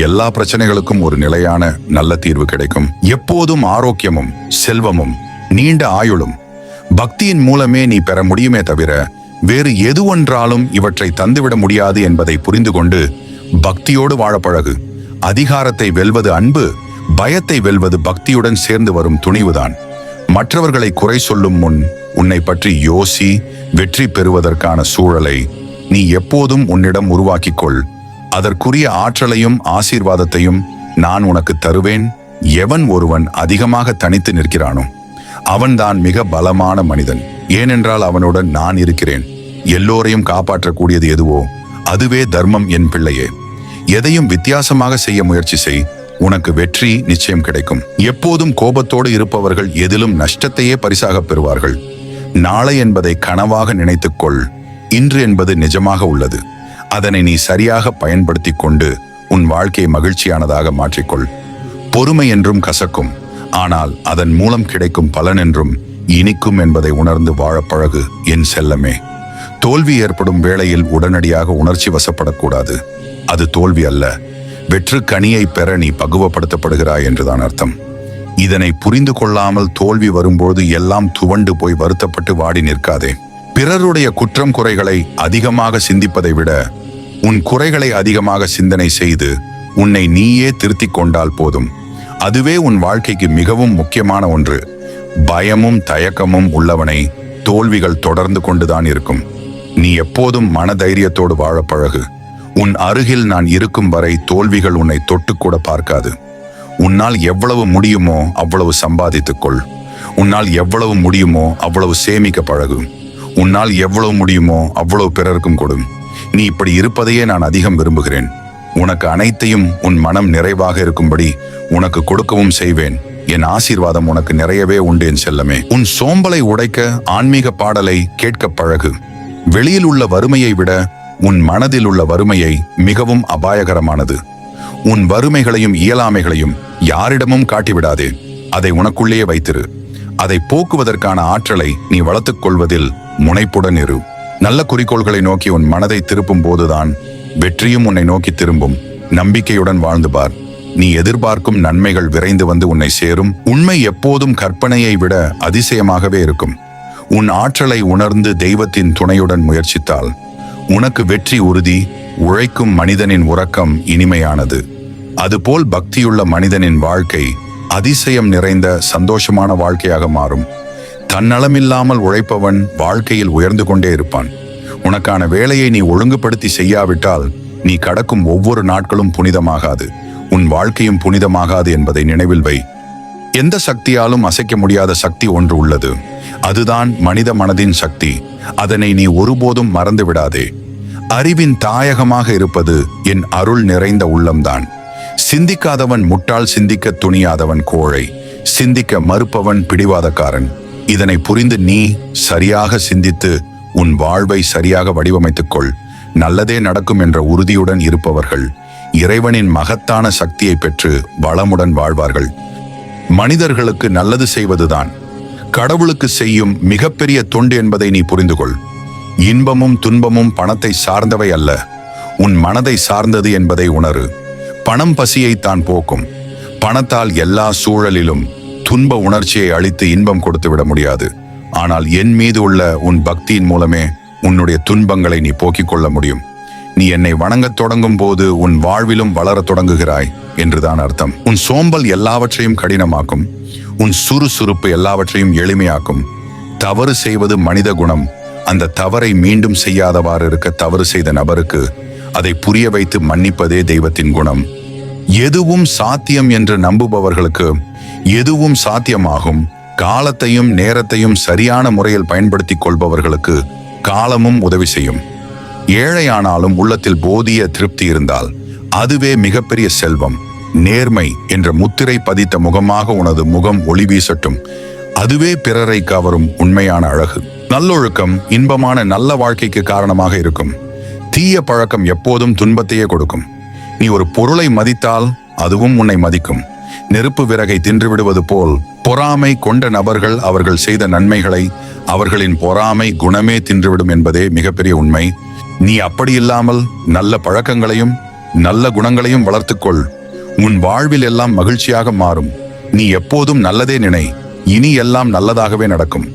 எல்லா பிரச்சனைகளுக்கும் ஒரு நிலையான நல்ல தீர்வு கிடைக்கும். எப்போதும் ஆரோக்கியமும் செல்வமும் நீண்ட ஆயுளும் பக்தியின் மூலமே நீ பெற முடியுமே தவிர வேறு எது ஒன்றாலும் இவற்றை தந்துவிட முடியாது என்பதை புரிந்து கொண்டு பக்தியோடு வாழ பழகு. அதிகாரத்தை வெல்வது அன்பு, பயத்தை வெல்வது பக்தியுடன் சேர்ந்து வரும் துணிவுதான். மற்றவர்களை குறை சொல்லும் முன் உன்னை பற்றி யோசி. வெற்றி பெறுவதற்கான சூழலை நீ எப்போதும் உன்னிடம் உருவாக்கிக்கொள். அதற்குரிய ஆற்றலையும் ஆசீர்வாதத்தையும் நான் உனக்கு தருவேன். எவன் ஒருவன் அதிகமாக தனித்து நிற்கிறானோ அவன்தான் மிக பலமான மனிதன். ஏனென்றால் அவனுடன் நான் இருக்கிறேன். எல்லோரையும் காப்பாற்றக்கூடியது எதுவோ அதுவே தர்மம் என் பிள்ளையே. எதையும் வித்தியாசமாக செய்ய முயற்சி செய். உனக்கு வெற்றி நிச்சயம் கிடைக்கும். எப்போதும் கோபத்தோடு இருப்பவர்கள் எதிலும் நஷ்டத்தையே பரிசாக பெறுவார்கள். நாளை என்பதை கனவாக நினைத்துக்கொள். இன்று என்பது நிஜமாக உள்ளது. அதனை நீ சரியாக பயன்படுத்தி கொண்டு உன் வாழ்க்கையை மகிழ்ச்சியானதாக மாற்றிக்கொள். பொறுமை என்றும் கசக்கும், ஆனால் அதன் மூலம் கிடைக்கும் பலன் என்றும் இனிக்கும் என்பதை உணர்ந்து வாழ பழகு என் செல்லமே. தோல்வி ஏற்படும் வேளையில் உடனடியாக உணர்ச்சி வசப்படக்கூடாது. அது தோல்வி அல்ல, வெற்று கனியை பெற நீ பக்குவப்படுத்தப்படுகிறாய் என்றுதான் அர்த்தம். இதனை புரிந்து கொள்ளாமல் தோல்வி வரும்போது எல்லாம் துவண்டு போய் வருத்தப்பட்டு வாடி நிற்காதே. பிறருடைய குற்றம் குறைகளை அதிகமாக சிந்திப்பதை விட உன் குறைகளை அதிகமாக சிந்தனை செய்து உன்னை நீயே திருத்திக் கொண்டால் போதும். அதுவே உன் வாழ்க்கைக்கு மிகவும் முக்கியமான ஒன்று. பயமும் தயக்கமும் உள்ளவனை தோல்விகள் தொடர்ந்து கொண்டுதான் இருக்கும். நீ எப்போதும் மனதைரியத்தோடு வாழ பழகு. உன் அருகில் நான் இருக்கும் வரை தோல்விகள் உன்னை தொட்டுக்கூட பார்க்காது. உன்னால் எவ்வளவு முடியுமோ அவ்வளவு சம்பாதித்துக்கொள். உன்னால் எவ்வளவு முடியுமோ அவ்வளவு சேமிக்க பழகு. உன்னால் எவ்வளவு முடியுமோ அவ்வளவு பிறருக்கும் கொடு. நீ இப்படி இருப்பதையே நான் அதிகம் விரும்புகிறேன். உனக்கு அனைத்தையும் உன் மனம் நிறைவாக இருக்கும்படி உனக்கு கொடுக்கவும் செய்வேன். என் ஆசீர்வாதம் உனக்கு நிறையவே உண்டு என் செல்லமே. உன் சோம்பலை உடைக்க ஆன்மீக பாடலை கேட்க பழகு. வெளியில் உள்ள வறுமையை விட உன் மனதில் உள்ள வறுமையை மிகவும் அபாயகரமானது. உன் வறுமைகளையும் இயலாமைகளையும் யாரிடமும் காட்டிவிடாதே. அதை உனக்குள்ளேயே வைத்திரு. அதை போக்குவதற்கான ஆற்றலை நீ வளர்த்துக் கொள்வதில் முனைப்புடன் இரு. நல்ல குறிக்கோள்களை நோக்கி உன் மனதை திருப்பும் போதுதான் வெற்றியும் உன்னை நோக்கி திரும்பும். நம்பிக்கையுடன் வாழ்ந்து பார். நீ எதிர்பார்க்கும் நன்மைகள் விரைந்து வந்து உன்னை சேரும். உண்மை எப்போதும் கற்பனையை விட அதிசயமாகவே இருக்கும். உன் ஆற்றலை உணர்ந்து தெய்வத்தின் துணையுடன் முயற்சித்தால் உனக்கு வெற்றி உறுதி. உழைக்கும் மனிதனின் உறக்கம் இனிமையானது. அதுபோல் பக்தியுள்ள மனிதனின் வாழ்க்கை அதிசயம் நிறைந்த சந்தோஷமான வாழ்க்கையாக மாறும். தன்னலமில்லாமல் உழைப்பவன் வாழ்க்கையில் உயர்ந்து கொண்டே இருப்பான். உனக்கான வேலையை நீ ஒழுங்குபடுத்தி செய்யாவிட்டால் நீ கடக்கும் ஒவ்வொரு நாட்களும் புனிதமாகாது. உன் வாழ்க்கையும் புனிதமாகாது என்பதை நினைவில் வை. எந்த சக்தியாலும் அசைக்க முடியாத சக்தி ஒன்று உள்ளது. அதுதான் மனித மனதின் சக்தி. அதனை நீ ஒருபோதும் மறந்து விடாதே. அறிவின் தாயகமாக இருப்பது என் அருள் நிறைந்த உள்ளம்தான். சிந்திக்காதவன் முட்டாள், சிந்திக்க துணியாதவன் கோழை, சிந்திக்க மறுப்பவன் பிடிவாதக்காரன். இதனை புரிந்து நீ சரியாக சிந்தித்து உன் வாழ்வை சரியாக வடிவமைத்துக் கொள். நல்லதே நடக்கும் என்ற உறுதியுடன் இருப்பவர்கள் இறைவனின் மகத்தான சக்தியை பெற்று வளமுடன் வாழ்வார்கள். மனிதர்களுக்கு நல்லது செய்வதுதான் கடவுளுக்கு செய்யும் மிகப்பெரிய தொண்டு என்பதை நீ புரிந்து கொள். இன்பமும் துன்பமும் பணத்தை சார்ந்தவை அல்ல, உன் மனதை சார்ந்தது என்பதை உணரு. பணம் பசியை தான் போக்கும். பணத்தால் எல்லா சூழலிலும் துன்ப உணர்ச்சியை அளித்து இன்பம் கொடுத்து விட முடியாது. ஆனால் என் மீது உள்ள உன் பக்தியின் மூலமே உன்னுடைய துன்பங்களை நீ போக்கிக் கொள்ள முடியும். நீ என்னை வணங்கத் தொடங்கும் போது உன் வாழ்விலும் வளரத் தொடங்குகிறாய் என்றுதான் அர்த்தம். உன் சோம்பல் எல்லாவற்றையும் கடினமாக்கும். உன் சுறுசுறுப்பு எல்லாவற்றையும் எளிமையாக்கும். தவறு செய்வது மனித குணம். அந்த தவறை மீண்டும் செய்யாதவாறு இருக்க தவறு செய்த நபருக்கு அதை புரிய வைத்து மன்னிப்பதே தெய்வத்தின் குணம். எதுவும் சாத்தியம் என்று நம்புபவர்களுக்கு எதுவும் சாத்தியமாகும். காலத்தையும் நேரத்தையும் சரியான முறையில் பயன்படுத்திக் கொள்பவர்களுக்கு காலமும் உதவி செய்யும். ஏழையானாலும் உள்ளத்தில் போதிய திருப்தி இருந்தால் அதுவே மிகப்பெரிய செல்வம். நேர்மை என்ற முத்திரை பதித்த முகமாக உனது முகம் ஒளி வீசட்டும். அதுவே பிறரை கவரும் உண்மையான அழகு. நல்லொழுக்கம் இன்பமான நல்ல வாழ்க்கைக்கு காரணமாக இருக்கும். தீய பழக்கம் எப்போதும் துன்பத்தையே கொடுக்கும். நீ ஒரு பொருளை மதித்தால் அதுவும் உன்னை மதிக்கும். நெருப்பு விறகை தின்றுவிடுவது போல் பொறாமை கொண்ட நபர்கள் அவர்கள் செய்த நன்மைகளை அவர்களின் பொறாமை குணமே தின்றுவிடும் என்பதே மிகப்பெரிய உண்மை. நீ அப்படி இல்லாமல் நல்ல பழக்கங்களையும் நல்ல குணங்களையும் வளர்த்துக்கொள். உன் வாழ்வில் எல்லாம் மகிழ்ச்சியாக மாறும். நீ எப்போதும் நல்லதே நினை. இனி எல்லாம் நல்லதாகவே நடக்கும்.